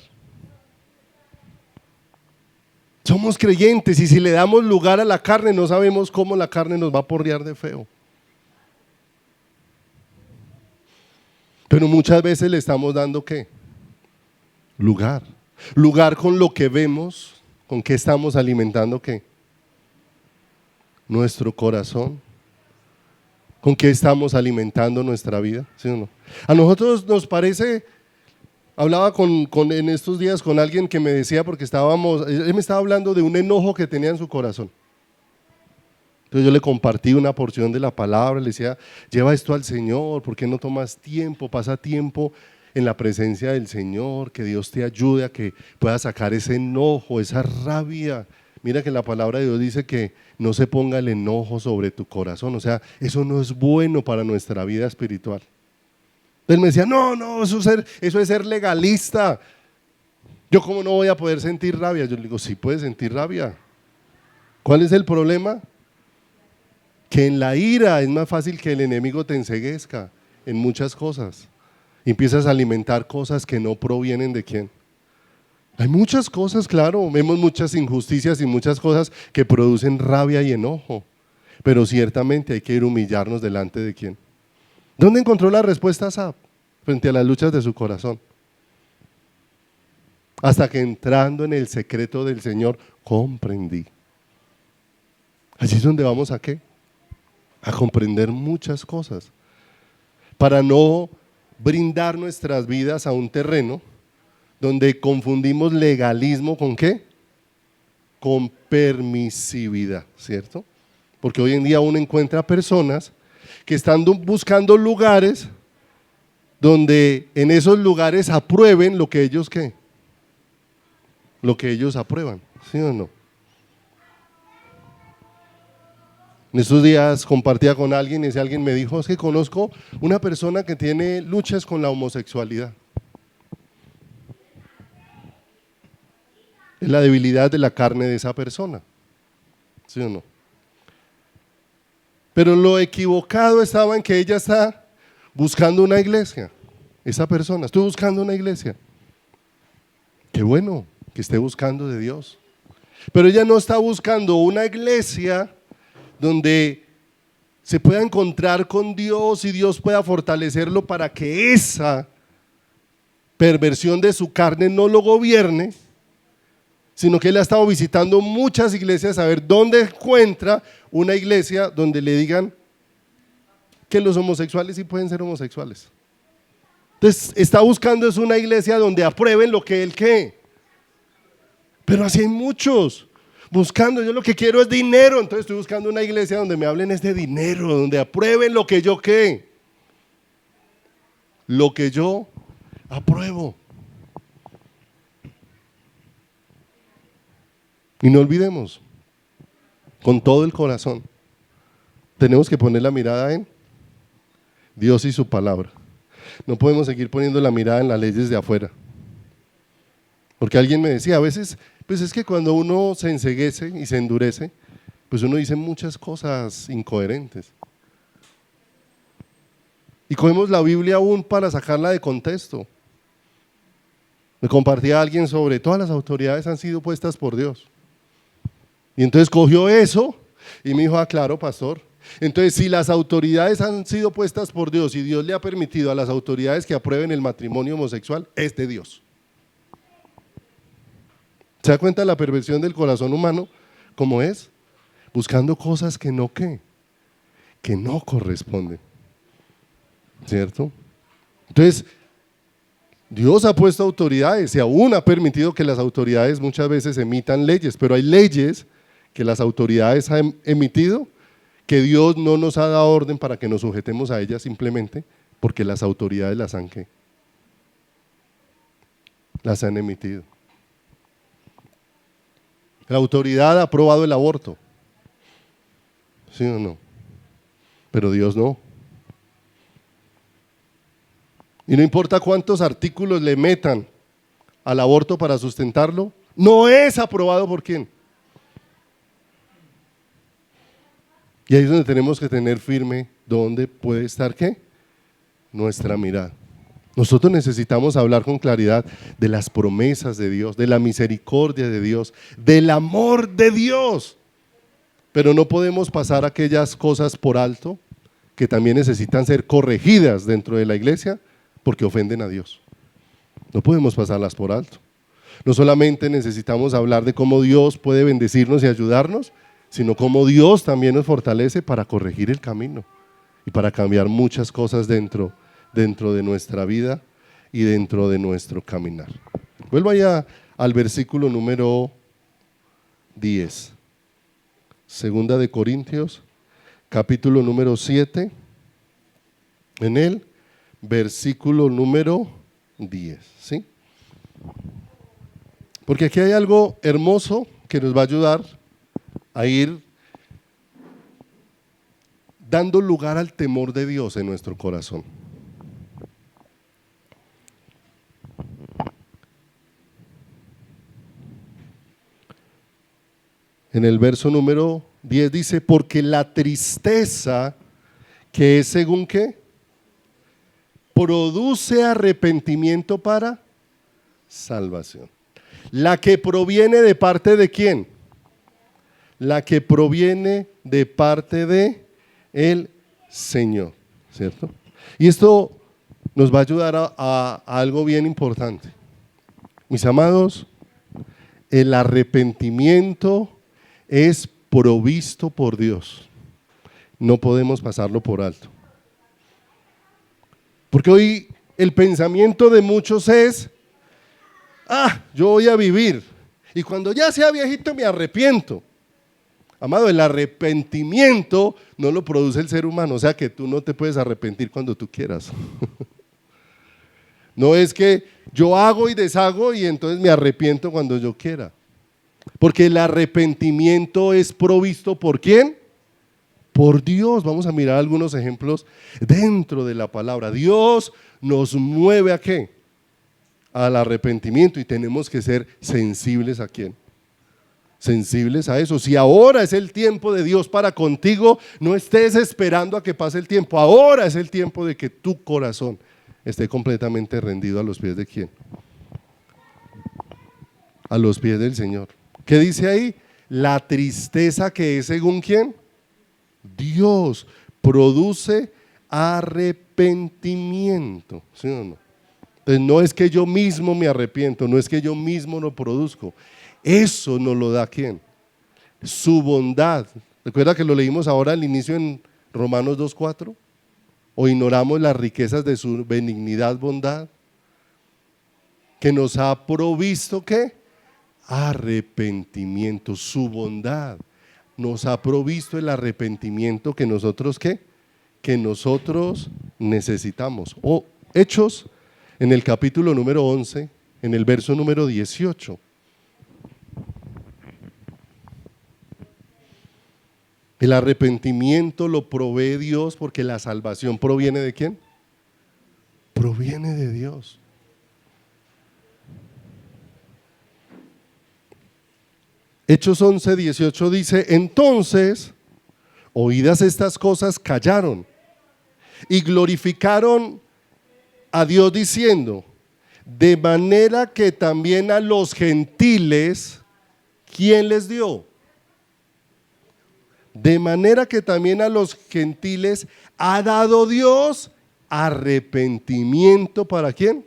[SPEAKER 1] Somos creyentes y si le damos lugar a la carne no sabemos cómo la carne nos va a porrear de feo. Pero muchas veces le estamos dando ¿qué? Lugar. Lugar con lo que vemos, con qué estamos alimentando ¿qué? Nuestro corazón. ¿Con qué estamos alimentando nuestra vida? ¿Sí o no? A nosotros nos parece, hablaba en estos días con alguien que me decía, porque él me estaba hablando de un enojo que tenía en su corazón. Entonces yo le compartí una porción de la palabra, le decía, lleva esto al Señor, ¿por qué no tomas tiempo, pasa tiempo en la presencia del Señor, que Dios te ayude a que puedas sacar ese enojo, esa rabia? Mira que la palabra de Dios dice que no se ponga el enojo sobre tu corazón, o sea, eso no es bueno para nuestra vida espiritual. Él me decía, no, eso es ser legalista. Yo cómo no voy a poder sentir rabia. Yo le digo, sí puedes sentir rabia. ¿Cuál es el problema? Que en la ira es más fácil que el enemigo te enceguezca en muchas cosas. Y empiezas a alimentar cosas que no provienen de quién. Hay muchas cosas, claro, vemos muchas injusticias y muchas cosas que producen rabia y enojo. Pero ciertamente hay que ir a humillarnos delante de quién. ¿Dónde encontró la respuesta Asaf? Frente a las luchas de su corazón. Hasta que entrando en el secreto del Señor, comprendí. Allí es donde vamos a ¿qué? A comprender muchas cosas. Para no brindar nuestras vidas a un terreno donde confundimos legalismo ¿con qué? Con permisividad, ¿cierto? Porque hoy en día uno encuentra personas que están buscando lugares donde en esos lugares aprueben lo que ellos ¿qué? Lo que ellos aprueban, ¿sí o no? En estos días compartía con alguien y ese alguien me dijo, es que conozco una persona que tiene luchas con la homosexualidad. Es la debilidad de la carne de esa persona, ¿sí o no? Pero lo equivocado estaba en que ella está buscando una iglesia, esa persona, estoy buscando una iglesia. Qué bueno que esté buscando de Dios, pero ella no está buscando una iglesia donde se pueda encontrar con Dios y Dios pueda fortalecerlo para que esa perversión de su carne no lo gobierne, sino que él ha estado visitando muchas iglesias a ver dónde encuentra una iglesia donde le digan que los homosexuales sí pueden ser homosexuales. Entonces está buscando es una iglesia donde aprueben lo que él cree. Pero así hay muchos buscando, yo lo que quiero es dinero, entonces estoy buscando una iglesia donde me hablen es de dinero, donde aprueben lo que yo creo. lo que yo apruebo. Y no olvidemos, con todo el corazón, tenemos que poner la mirada en Dios y su palabra. No podemos seguir poniendo la mirada en las leyes de afuera. Porque alguien me decía, a veces, pues es que cuando uno se enceguece y se endurece, pues uno dice muchas cosas incoherentes. Y cogemos la Biblia aún para sacarla de contexto. Me compartía alguien sobre todas las autoridades han sido puestas por Dios. Y entonces cogió eso y me dijo, claro, pastor. Entonces, si las autoridades han sido puestas por Dios y Dios le ha permitido a las autoridades que aprueben el matrimonio homosexual, es de Dios. ¿Se da cuenta de la perversión del corazón humano? ¿Cómo es? Buscando cosas que no, ¿qué? Que no corresponden. ¿Cierto? Entonces, Dios ha puesto autoridades y aún ha permitido que las autoridades muchas veces emitan leyes, pero hay leyes que las autoridades han emitido que Dios no nos ha dado orden para que nos sujetemos a ellas simplemente porque las autoridades las han, ¿qué? Las han emitido. La autoridad ha aprobado el aborto, ¿sí o no? Pero Dios no. Y no importa cuántos artículos le metan al aborto para sustentarlo, no es aprobado por quién. Y ahí es donde tenemos que tener firme dónde puede estar ¿qué? Nuestra mirada. Nosotros necesitamos hablar con claridad de las promesas de Dios, de la misericordia de Dios, del amor de Dios. Pero no podemos pasar aquellas cosas por alto que también necesitan ser corregidas dentro de la iglesia porque ofenden a Dios. No podemos pasarlas por alto. No solamente necesitamos hablar de cómo Dios puede bendecirnos y ayudarnos, sino cómo Dios también nos fortalece para corregir el camino y para cambiar muchas cosas dentro de nuestra vida y dentro de nuestro caminar. Vuelvo allá al versículo número 10, segunda de Corintios, capítulo número 7, en el versículo número 10, ¿sí? Porque aquí hay algo hermoso que nos va a ayudar a ir dando lugar al temor de Dios en nuestro corazón. En el verso número 10 dice, porque la tristeza que es según qué, produce arrepentimiento para salvación. La que proviene de parte de quién? La que proviene de parte de el Señor, ¿cierto? Y esto nos va a ayudar a algo bien importante. Mis amados, el arrepentimiento es provisto por Dios. No podemos pasarlo por alto. Porque hoy el pensamiento de muchos es, yo voy a vivir y cuando ya sea viejito me arrepiento. Amado, el arrepentimiento no lo produce el ser humano, o sea que tú no te puedes arrepentir cuando tú quieras. No es que yo hago y deshago y entonces me arrepiento cuando yo quiera. Porque el arrepentimiento es provisto ¿por quién? Por Dios. Vamos a mirar algunos ejemplos dentro de la palabra. Dios nos mueve ¿a qué? Al arrepentimiento y tenemos que ser sensibles ¿a quién? Sensibles a eso. Si ahora es el tiempo de Dios para contigo, no estés esperando a que pase el tiempo. Ahora es el tiempo de que tu corazón esté completamente rendido a los pies de quién? A los pies del Señor. ¿Qué dice ahí? La tristeza que es según quién? Dios produce arrepentimiento. ¿Sí o no? Entonces no es que yo mismo me arrepiento, no es que yo mismo lo produzco. Eso nos lo da ¿quién? Su bondad. ¿Recuerda que lo leímos ahora al inicio en Romanos 2:4? ¿O ignoramos las riquezas de su benignidad, bondad? Que nos ha provisto ¿qué? Arrepentimiento, su bondad. Nos ha provisto el arrepentimiento que nosotros ¿qué? Que nosotros necesitamos. O Hechos, en el capítulo número 11, en el verso número 18. El arrepentimiento lo provee Dios porque la salvación proviene ¿de quién? Proviene de Dios. Hechos 11, 18 dice: entonces, oídas estas cosas, callaron y glorificaron a Dios diciendo: de manera que también a los gentiles, ¿quién les dio? De manera que también a los gentiles ha dado Dios arrepentimiento. ¿Para quién?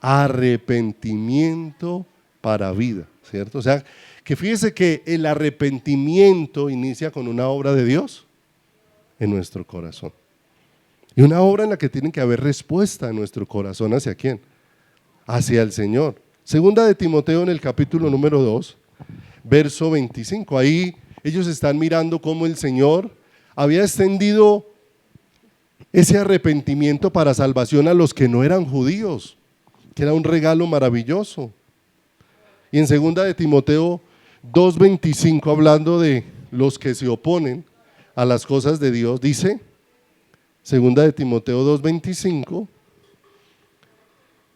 [SPEAKER 1] Arrepentimiento para vida, ¿cierto? O sea, que fíjese que el arrepentimiento inicia con una obra de Dios en nuestro corazón. Y una obra en la que tiene que haber respuesta en nuestro corazón. ¿Hacia quién? Hacia el Señor. Segunda de Timoteo, en el capítulo número 2, verso 25. Ahí ellos están mirando cómo el Señor había extendido ese arrepentimiento para salvación a los que no eran judíos, que era un regalo maravilloso. Y en segunda de Timoteo 2:25, hablando de los que se oponen a las cosas de Dios, dice, segunda de Timoteo 2:25,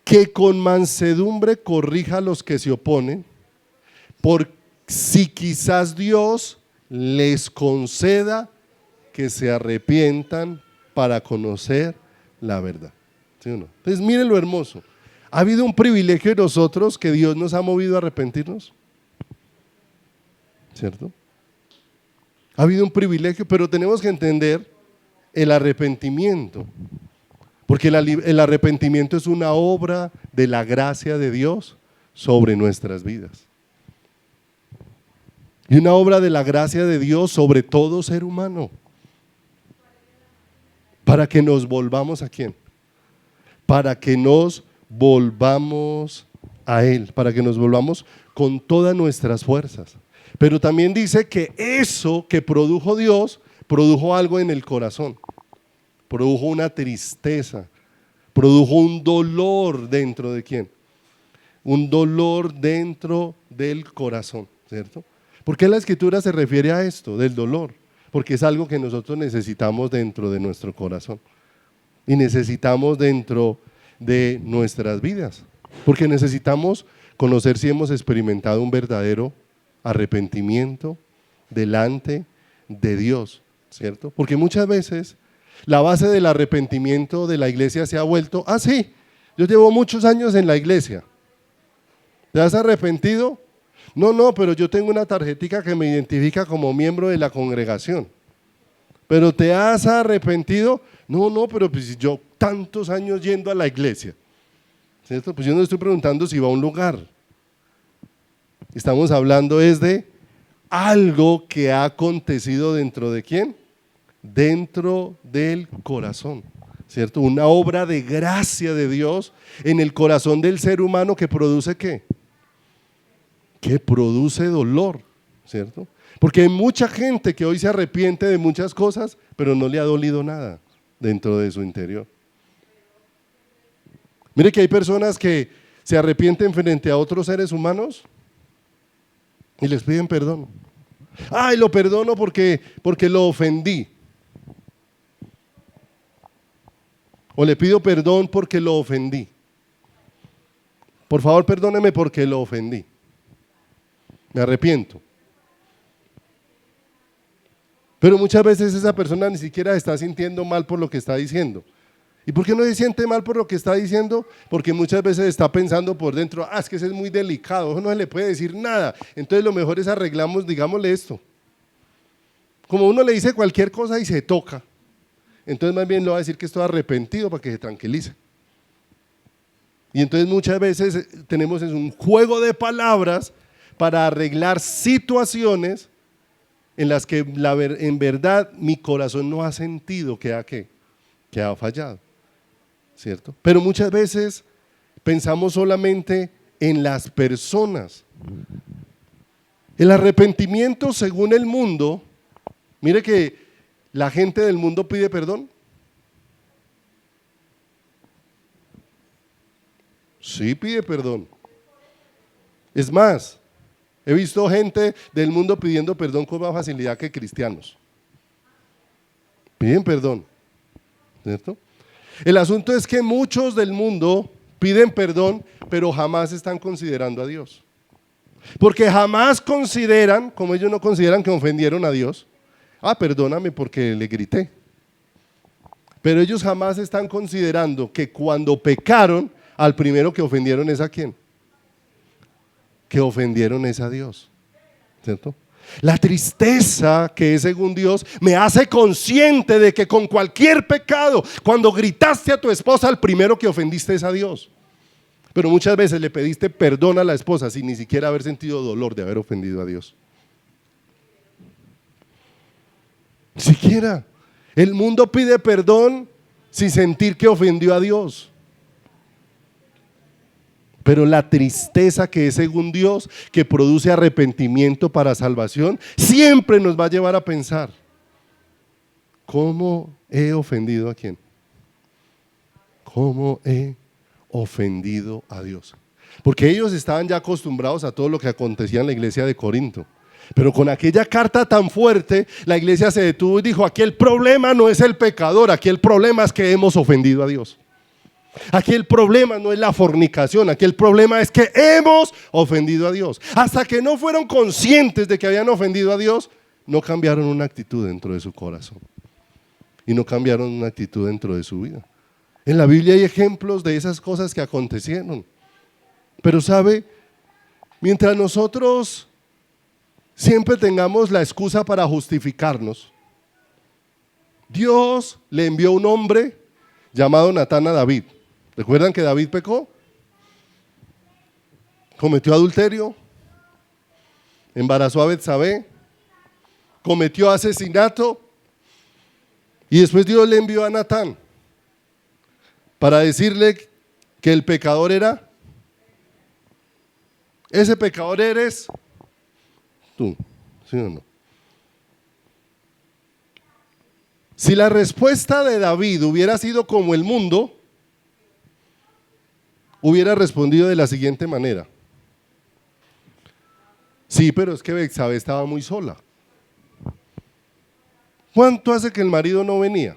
[SPEAKER 1] que con mansedumbre corrija a los que se oponen, por si quizás Dios les conceda que se arrepientan para conocer la verdad. ¿Sí o no? Entonces miren lo hermoso. ¿Ha habido un privilegio de nosotros que Dios nos ha movido a arrepentirnos? ¿Cierto? Ha habido un privilegio, pero tenemos que entender el arrepentimiento, porque el arrepentimiento es una obra de la gracia de Dios sobre nuestras vidas. Y una obra de la gracia de Dios sobre todo ser humano. Para que nos volvamos ¿a quién? Para que nos volvamos a Él, para que nos volvamos con todas nuestras fuerzas. Pero también dice que eso que produjo Dios, produjo algo en el corazón, produjo una tristeza, produjo un dolor dentro de ¿quién? Un dolor dentro del corazón, ¿cierto? ¿Por qué la Escritura se refiere a esto, del dolor? Porque es algo que nosotros necesitamos dentro de nuestro corazón y necesitamos dentro de nuestras vidas, porque necesitamos conocer si hemos experimentado un verdadero arrepentimiento delante de Dios, ¿cierto? Porque muchas veces la base del arrepentimiento de la iglesia se ha vuelto, sí, yo llevo muchos años en la iglesia, ¿te has arrepentido? No, pero yo tengo una tarjetica que me identifica como miembro de la congregación. ¿Pero te has arrepentido? No, pero pues yo tantos años yendo a la iglesia, ¿cierto? Pues yo no estoy preguntando si va a un lugar. Estamos hablando es de algo que ha acontecido dentro de ¿quién? Dentro del corazón, ¿cierto? Una obra de gracia de Dios en el corazón del ser humano que produce ¿qué? Que produce dolor, ¿cierto? Porque hay mucha gente que hoy se arrepiente de muchas cosas, pero no le ha dolido nada dentro de su interior. Mire que hay personas que se arrepienten frente a otros seres humanos y les piden perdón. Ay, lo perdono porque lo ofendí. O le pido perdón porque lo ofendí. Por favor, perdóneme porque lo ofendí. Me arrepiento. Pero muchas veces esa persona ni siquiera está sintiendo mal por lo que está diciendo. ¿Y por qué no se siente mal por lo que está diciendo? Porque muchas veces está pensando por dentro, es que ese es muy delicado, no se le puede decir nada. Entonces lo mejor es arreglamos, digámosle esto. Como uno le dice cualquier cosa y se toca, entonces más bien le va a decir que estoy arrepentido para que se tranquilice. Y entonces muchas veces tenemos un juego de palabras para arreglar situaciones en las que en verdad mi corazón no ha sentido que ha fallado, ¿cierto? Pero muchas veces pensamos solamente en las personas. El arrepentimiento según el mundo, mire que la gente del mundo pide perdón. Sí pide perdón. Es más, he visto gente del mundo pidiendo perdón con más facilidad que cristianos. Piden perdón, ¿cierto? El asunto es que muchos del mundo piden perdón, pero jamás están considerando a Dios. Porque jamás consideran, como ellos no consideran que ofendieron a Dios, perdóname porque le grité. Pero ellos jamás están considerando que cuando pecaron, al primero que ofendieron es a quién. Que ofendieron es a Dios, ¿cierto? La tristeza que es según Dios me hace consciente de que con cualquier pecado, cuando gritaste a tu esposa, el primero que ofendiste es a Dios. Pero muchas veces le pediste perdón a la esposa sin ni siquiera haber sentido dolor de haber ofendido a Dios. Ni siquiera. El mundo pide perdón sin sentir que ofendió a Dios. Pero la tristeza que es según Dios, que produce arrepentimiento para salvación, siempre nos va a llevar a pensar: ¿cómo he ofendido a quién? ¿Cómo he ofendido a Dios? Porque ellos estaban ya acostumbrados a todo lo que acontecía en la iglesia de Corinto. Pero con aquella carta tan fuerte, la iglesia se detuvo y dijo: aquí el problema no es el pecador, aquí el problema es que hemos ofendido a Dios. Aquí el problema no es la fornicación, aquí el problema es que hemos ofendido a Dios. Hasta que no fueron conscientes de que habían ofendido a Dios, no cambiaron una actitud dentro de su corazón y no cambiaron una actitud dentro de su vida. En la Biblia hay ejemplos de esas cosas que acontecieron. Pero sabe, mientras nosotros siempre tengamos la excusa para justificarnos, Dios le envió un hombre llamado Natán a David. ¿Recuerdan que David pecó? Cometió adulterio, embarazó a Betsabé, cometió asesinato, y después Dios le envió a Natán para decirle que el pecador era, ese pecador eres tú, ¿sí o no? Si la respuesta de David hubiera sido como el mundo, hubiera respondido de la siguiente manera: sí, pero es que Betsabé estaba muy sola. ¿Cuánto hace que el marido no venía?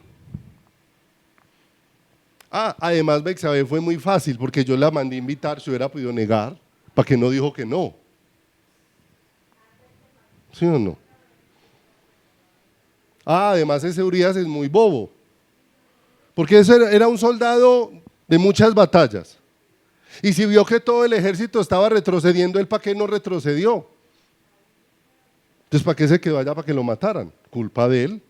[SPEAKER 1] Además Betsabé fue muy fácil porque yo la mandé a invitar, se hubiera podido negar, para que no dijo que no. ¿Sí o no? Además ese Urías es muy bobo, porque ese era un soldado de muchas batallas. Y si vio que todo el ejército estaba retrocediendo, ¿él para qué no retrocedió? Entonces, ¿para qué se quedó allá? ¿Para que lo mataran? ¿Culpa de él?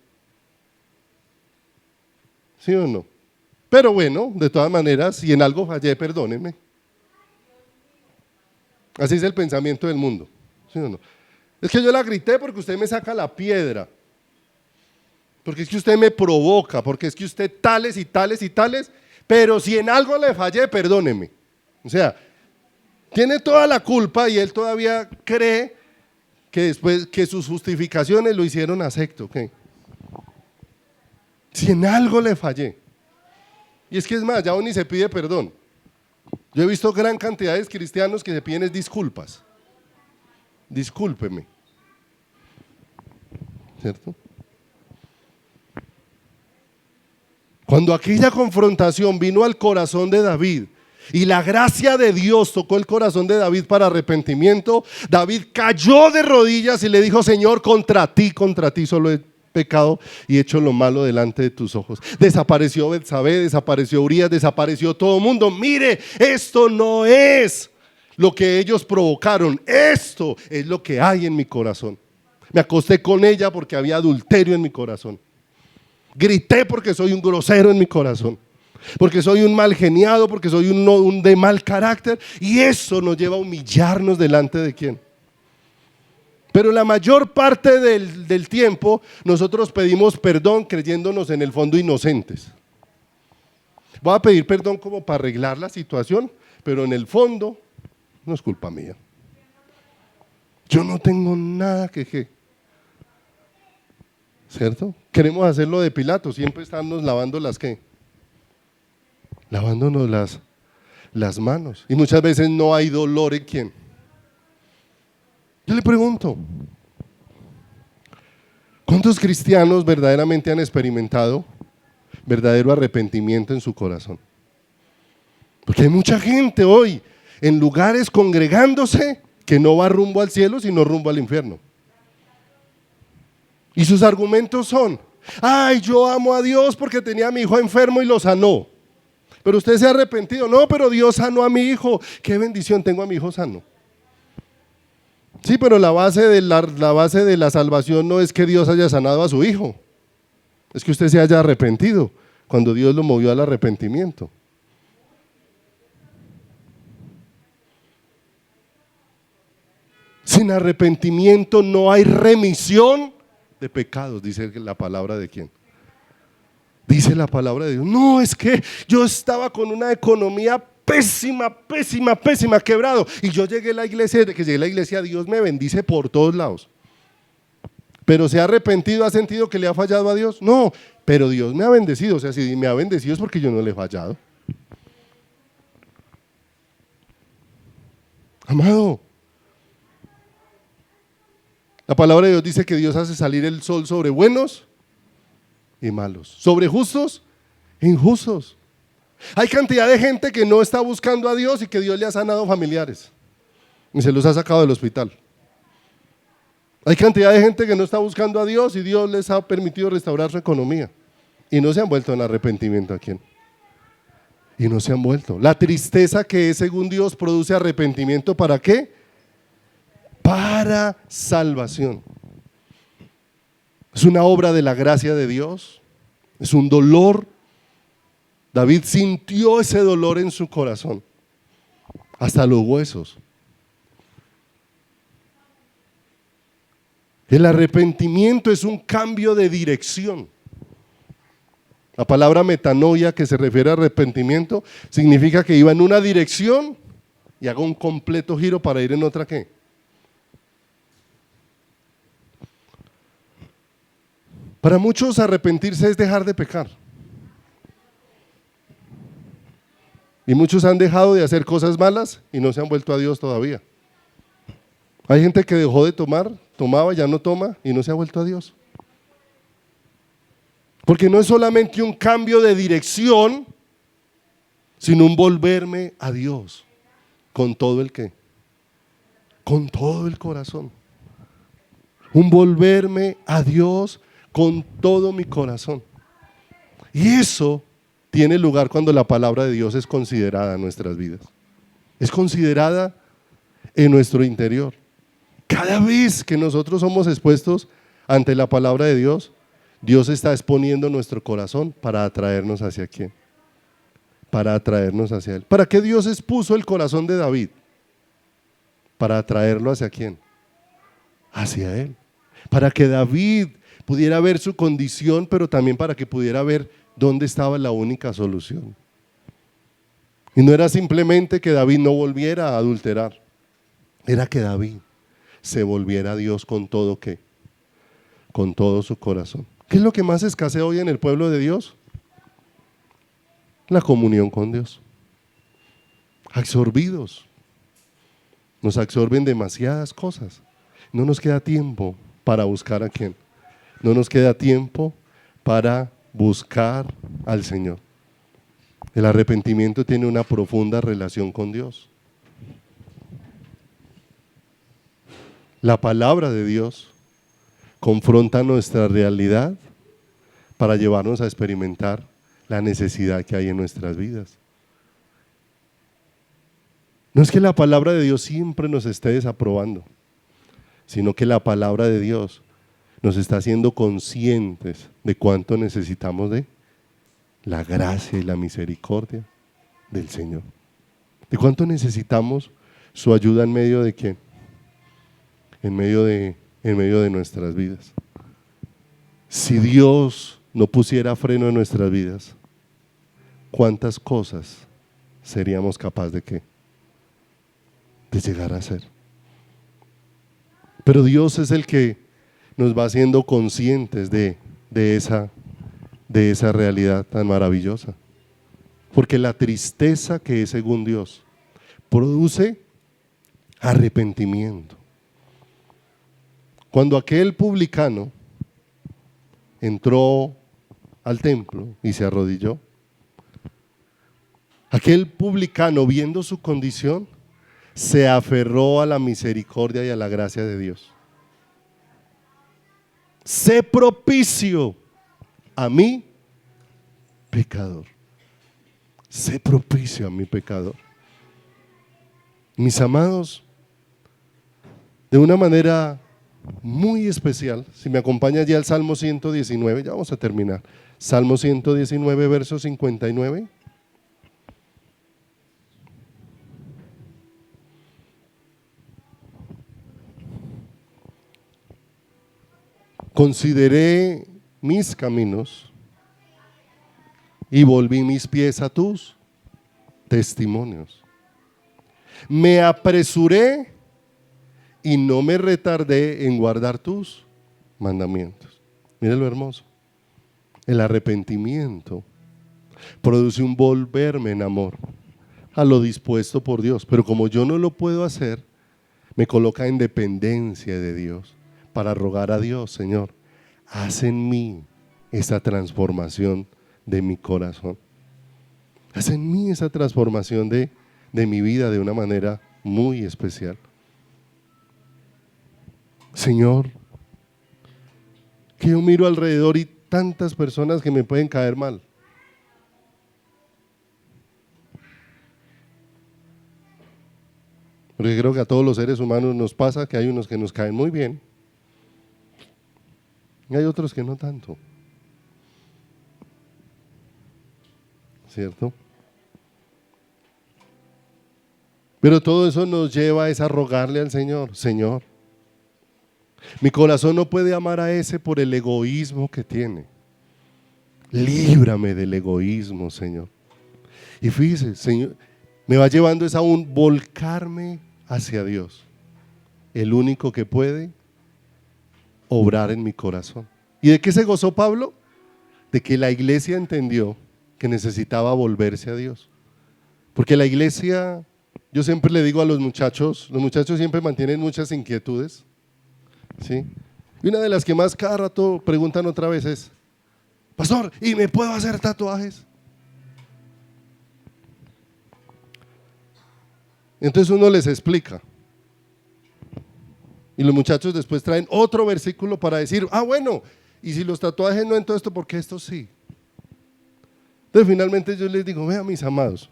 [SPEAKER 1] ¿Sí o no? Pero bueno, de todas maneras, si en algo fallé, perdónenme. Así es el pensamiento del mundo. ¿Sí o no? Es que yo la grité porque usted me saca la piedra, porque es que usted me provoca, porque es que usted tales y tales y tales, pero si en algo le fallé, perdóneme. O sea, tiene toda la culpa y él todavía cree que después que sus justificaciones lo hicieron acepto. ¿Okay? Si en algo le fallé. Y es que es más, ya ni se pide perdón. Yo he visto gran cantidad de cristianos que se piden disculpas. Discúlpeme. ¿Cierto? Cuando aquella confrontación vino al corazón de David y la gracia de Dios tocó el corazón de David para arrepentimiento, David cayó de rodillas y le dijo: Señor, contra ti solo he pecado y hecho lo malo delante de tus ojos. Desapareció Betsabé, desapareció Urías, desapareció todo el mundo. Mire, esto no es lo que ellos provocaron, esto es lo que hay en mi corazón. Me acosté con ella porque había adulterio en mi corazón. Grité porque soy un grosero en mi corazón, porque soy un mal geniado, porque soy un de mal carácter, y eso nos lleva a humillarnos delante de quién. Pero la mayor parte del tiempo nosotros pedimos perdón creyéndonos en el fondo inocentes. Voy a pedir perdón como para arreglar la situación, pero en el fondo no es culpa mía. Yo no tengo nada que ¿cierto? Queremos hacerlo de Pilato, siempre estarnos lavando las ¿qué? Lavándonos las manos. Y muchas veces no hay dolor en quién. Yo le pregunto, ¿cuántos cristianos verdaderamente han experimentado verdadero arrepentimiento en su corazón? Porque hay mucha gente hoy en lugares congregándose que no va rumbo al cielo, sino rumbo al infierno. Y sus argumentos son: ay, yo amo a Dios porque tenía a mi hijo enfermo y lo sanó. Pero usted se ha arrepentido. No, pero Dios sanó a mi hijo. Qué bendición, tengo a mi hijo sano. Sí, pero la base de la salvación no es que Dios haya sanado a su hijo. Es que usted se haya arrepentido cuando Dios lo movió al arrepentimiento. Sin arrepentimiento no hay remisión de pecados, dice la palabra de quién. Dice la palabra de Dios. No, es que yo estaba con una economía pésima, quebrado. Y yo llegué a la iglesia, desde que llegué a la iglesia, Dios me bendice por todos lados. Pero ¿se ha arrepentido? ¿Ha sentido que le ha fallado a Dios? No, pero Dios me ha bendecido. O sea, si me ha bendecido es porque yo no le he fallado. Amado, la palabra de Dios dice que Dios hace salir el sol sobre buenos y malos, sobre justos e injustos. Hay cantidad de gente que no está buscando a Dios y que Dios le ha sanado familiares y se los ha sacado del hospital. Hay cantidad de gente que no está buscando a Dios y Dios les ha permitido restaurar su economía y no se han vuelto en arrepentimiento. ¿A quién? Y no se han vuelto. La tristeza que es según Dios produce arrepentimiento. ¿Para qué? Para salvación. Es una obra de la gracia de Dios. Es un dolor. David sintió ese dolor en su corazón, hasta los huesos. El arrepentimiento es un cambio de dirección. La palabra metanoia, que se refiere a arrepentimiento, significa que iba en una dirección y haga un completo giro para ir en otra. ¿Qué? Para muchos arrepentirse es dejar de pecar. Y muchos han dejado de hacer cosas malas y no se han vuelto a Dios todavía. Hay gente que dejó de tomar, tomaba, ya no toma y no se ha vuelto a Dios. Porque no es solamente un cambio de dirección, sino un volverme a Dios con todo el qué, con todo el corazón. Un volverme a Dios con todo mi corazón. Y eso tiene lugar cuando la palabra de Dios es considerada en nuestras vidas. Es considerada en nuestro interior. Cada vez que nosotros somos expuestos ante la palabra de Dios, Dios está exponiendo nuestro corazón para atraernos hacia quién. Para atraernos hacia Él. ¿Para qué Dios expuso el corazón de David? Para atraerlo hacia quién. Hacia Él. Para que David pudiera ver su condición, pero también para que pudiera ver dónde estaba la única solución. Y no era simplemente que David no volviera a adulterar, era que David se volviera a Dios con todo ¿qué? Con todo su corazón. ¿Qué es lo que más escasea hoy en el pueblo de Dios? La comunión con Dios. Absorbidos. Nos absorben demasiadas cosas. No nos queda tiempo para buscar a quién. No nos queda tiempo para buscar al Señor. El arrepentimiento tiene una profunda relación con Dios. La palabra de Dios confronta nuestra realidad para llevarnos a experimentar la necesidad que hay en nuestras vidas. No es que la palabra de Dios siempre nos esté desaprobando, sino que la palabra de Dios nos está haciendo conscientes de cuánto necesitamos de la gracia y la misericordia del Señor. De cuánto necesitamos su ayuda en medio de quién, en medio de nuestras vidas. Si Dios no pusiera freno en nuestras vidas, ¿cuántas cosas seríamos capaces de qué? De llegar a hacer. Pero Dios es el que nos va haciendo conscientes de esa realidad tan maravillosa. Porque la tristeza que es según Dios produce arrepentimiento. Cuando aquel publicano entró al templo y se arrodilló, aquel publicano, viendo su condición, se aferró a la misericordia y a la gracia de Dios. Sé propicio a mí, pecador. Sé propicio a mi pecador. Mis amados, de una manera muy especial, si me acompaña ya al Salmo 119, ya vamos a terminar. Salmo 119, verso 59. Consideré mis caminos y volví mis pies a tus testimonios. Me apresuré y no me retardé en guardar tus mandamientos. Mire lo hermoso. El arrepentimiento produce un volverme en amor a lo dispuesto por Dios. Pero como yo no lo puedo hacer, me coloca en dependencia de Dios para rogar a Dios: Señor, haz en mí esa transformación de mi corazón. Haz en mí esa transformación de mi vida de una manera muy especial. Señor, que yo miro alrededor y tantas personas que me pueden caer mal. Porque creo que a todos los seres humanos nos pasa que hay unos que nos caen muy bien y hay otros que no tanto. ¿Cierto? Pero todo eso nos lleva a rogarle al Señor: Señor, mi corazón no puede amar a ese por el egoísmo que tiene. Líbrame del egoísmo, Señor. Y fíjese, Señor, me va llevando es a un volcarme hacia Dios, el único que puede obrar en mi corazón. ¿Y de qué se gozó Pablo? De que la iglesia entendió que necesitaba volverse a Dios. Porque la iglesia, yo siempre le digo a los muchachos siempre mantienen muchas inquietudes, ¿sí? Y una de las que más cada rato preguntan otra vez es: pastor, ¿y me puedo hacer tatuajes? Entonces uno les explica y los muchachos después traen otro versículo para decir: bueno, y si los tatuajes no, entonces ¿por qué estos sí? Entonces finalmente yo les digo: vean, mis amados,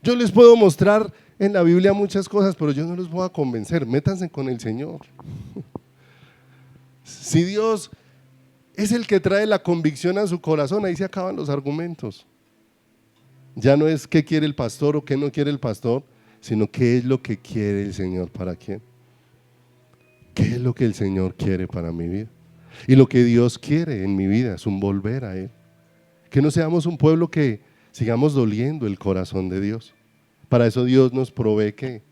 [SPEAKER 1] yo les puedo mostrar en la Biblia muchas cosas, pero yo no los voy a convencer. Métanse con el Señor. Si Dios es el que trae la convicción a su corazón, ahí se acaban los argumentos. Ya no es qué quiere el pastor o qué no quiere el pastor, sino qué es lo que quiere el Señor para quién. ¿Qué es lo que el Señor quiere para mi vida? Y lo que Dios quiere en mi vida es un volver a Él. Que no seamos un pueblo que sigamos doliendo el corazón de Dios. Para eso Dios nos provee que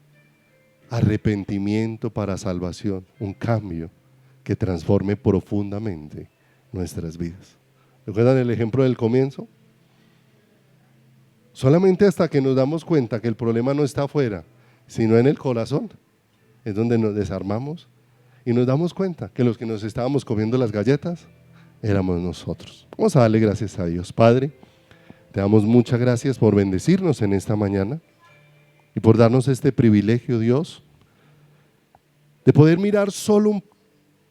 [SPEAKER 1] arrepentimiento para salvación, un cambio que transforme profundamente nuestras vidas. ¿Recuerdan el ejemplo del comienzo? Solamente hasta que nos damos cuenta que el problema no está afuera, sino en el corazón, es donde nos desarmamos y nos damos cuenta que los que nos estábamos comiendo las galletas éramos nosotros. Vamos a darle gracias a Dios. Padre, te damos muchas gracias por bendecirnos en esta mañana y por darnos este privilegio, Dios, de poder mirar solo un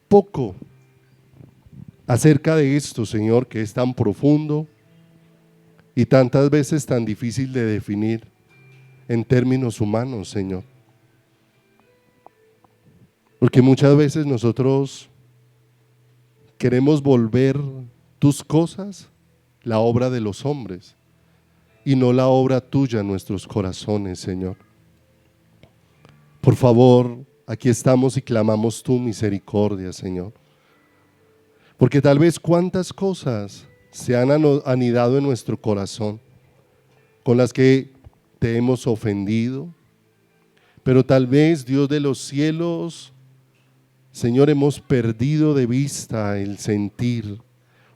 [SPEAKER 1] poco acerca de esto, Señor, que es tan profundo y tantas veces tan difícil de definir en términos humanos, Señor. Porque muchas veces nosotros queremos volver tus cosas la obra de los hombres y no la obra tuya en nuestros corazones, Señor. Por favor, aquí estamos y clamamos tu misericordia, Señor. Porque tal vez cuántas cosas se han anidado en nuestro corazón, con las que te hemos ofendido, pero tal vez, Dios de los cielos, Señor, hemos perdido de vista el sentir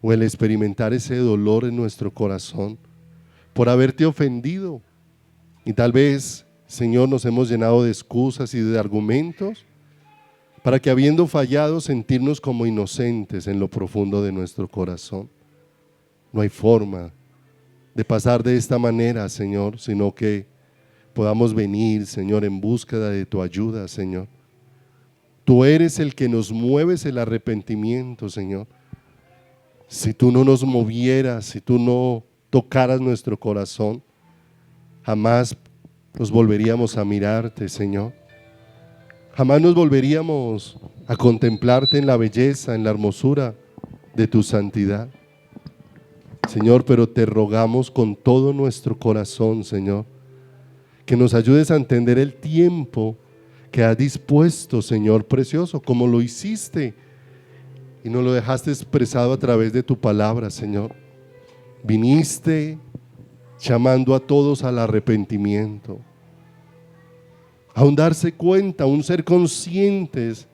[SPEAKER 1] o el experimentar ese dolor en nuestro corazón por haberte ofendido. Y tal vez, Señor, nos hemos llenado de excusas y de argumentos para que, habiendo fallado, sentirnos como inocentes en lo profundo de nuestro corazón. No hay forma de pasar de esta manera, Señor, sino que podamos venir, Señor, en búsqueda de tu ayuda, Señor. Tú eres el que nos mueves el arrepentimiento, Señor. Si tú no nos movieras, si tú no tocaras nuestro corazón, jamás nos volveríamos a mirarte, Señor. Jamás nos volveríamos a contemplarte en la belleza, en la hermosura de tu santidad. Señor, pero te rogamos con todo nuestro corazón, Señor, que nos ayudes a entender el tiempo que has dispuesto, Señor precioso, como lo hiciste y nos lo dejaste expresado a través de tu palabra, Señor. Viniste llamando a todos al arrepentimiento, a un darse cuenta, a un ser conscientes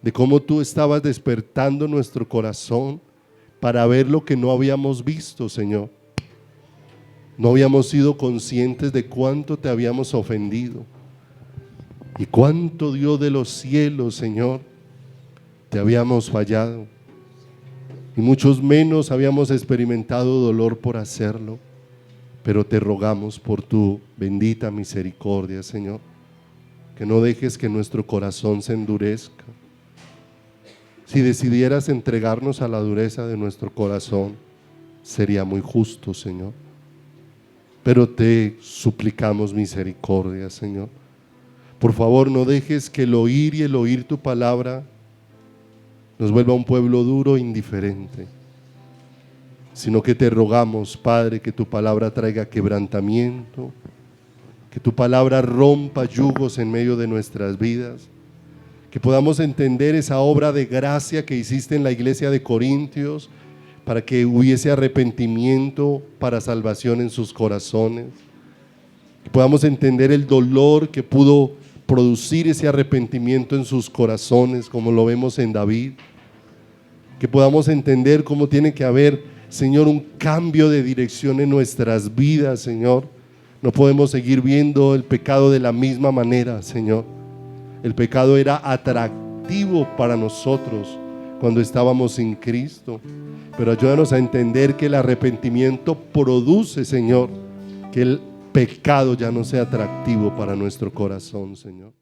[SPEAKER 1] de cómo tú estabas despertando nuestro corazón para ver lo que no habíamos visto, Señor. No habíamos sido conscientes de cuánto te habíamos ofendido y cuánto, Dios de los cielos, Señor, te habíamos fallado, y muchos menos habíamos experimentado dolor por hacerlo. Pero te rogamos por tu bendita misericordia, Señor, que no dejes que nuestro corazón se endurezca. Si decidieras entregarnos a la dureza de nuestro corazón, sería muy justo, Señor. Pero te suplicamos misericordia, Señor. Por favor, no dejes que el oír y el oír tu palabra nos vuelva un pueblo duro e indiferente, sino que te rogamos, Padre, que tu palabra traiga quebrantamiento, que tu palabra rompa yugos en medio de nuestras vidas, que podamos entender esa obra de gracia que hiciste en la iglesia de Corintios para que hubiese arrepentimiento para salvación en sus corazones, que podamos entender el dolor que pudo producir ese arrepentimiento en sus corazones, como lo vemos en David, que podamos entender cómo tiene que haber, Señor, un cambio de dirección en nuestras vidas, Señor. No podemos seguir viendo el pecado de la misma manera, Señor. El pecado era atractivo para nosotros cuando estábamos sin Cristo, pero ayúdanos a entender que el arrepentimiento produce, Señor, que el pecado ya no sea atractivo para nuestro corazón, Señor.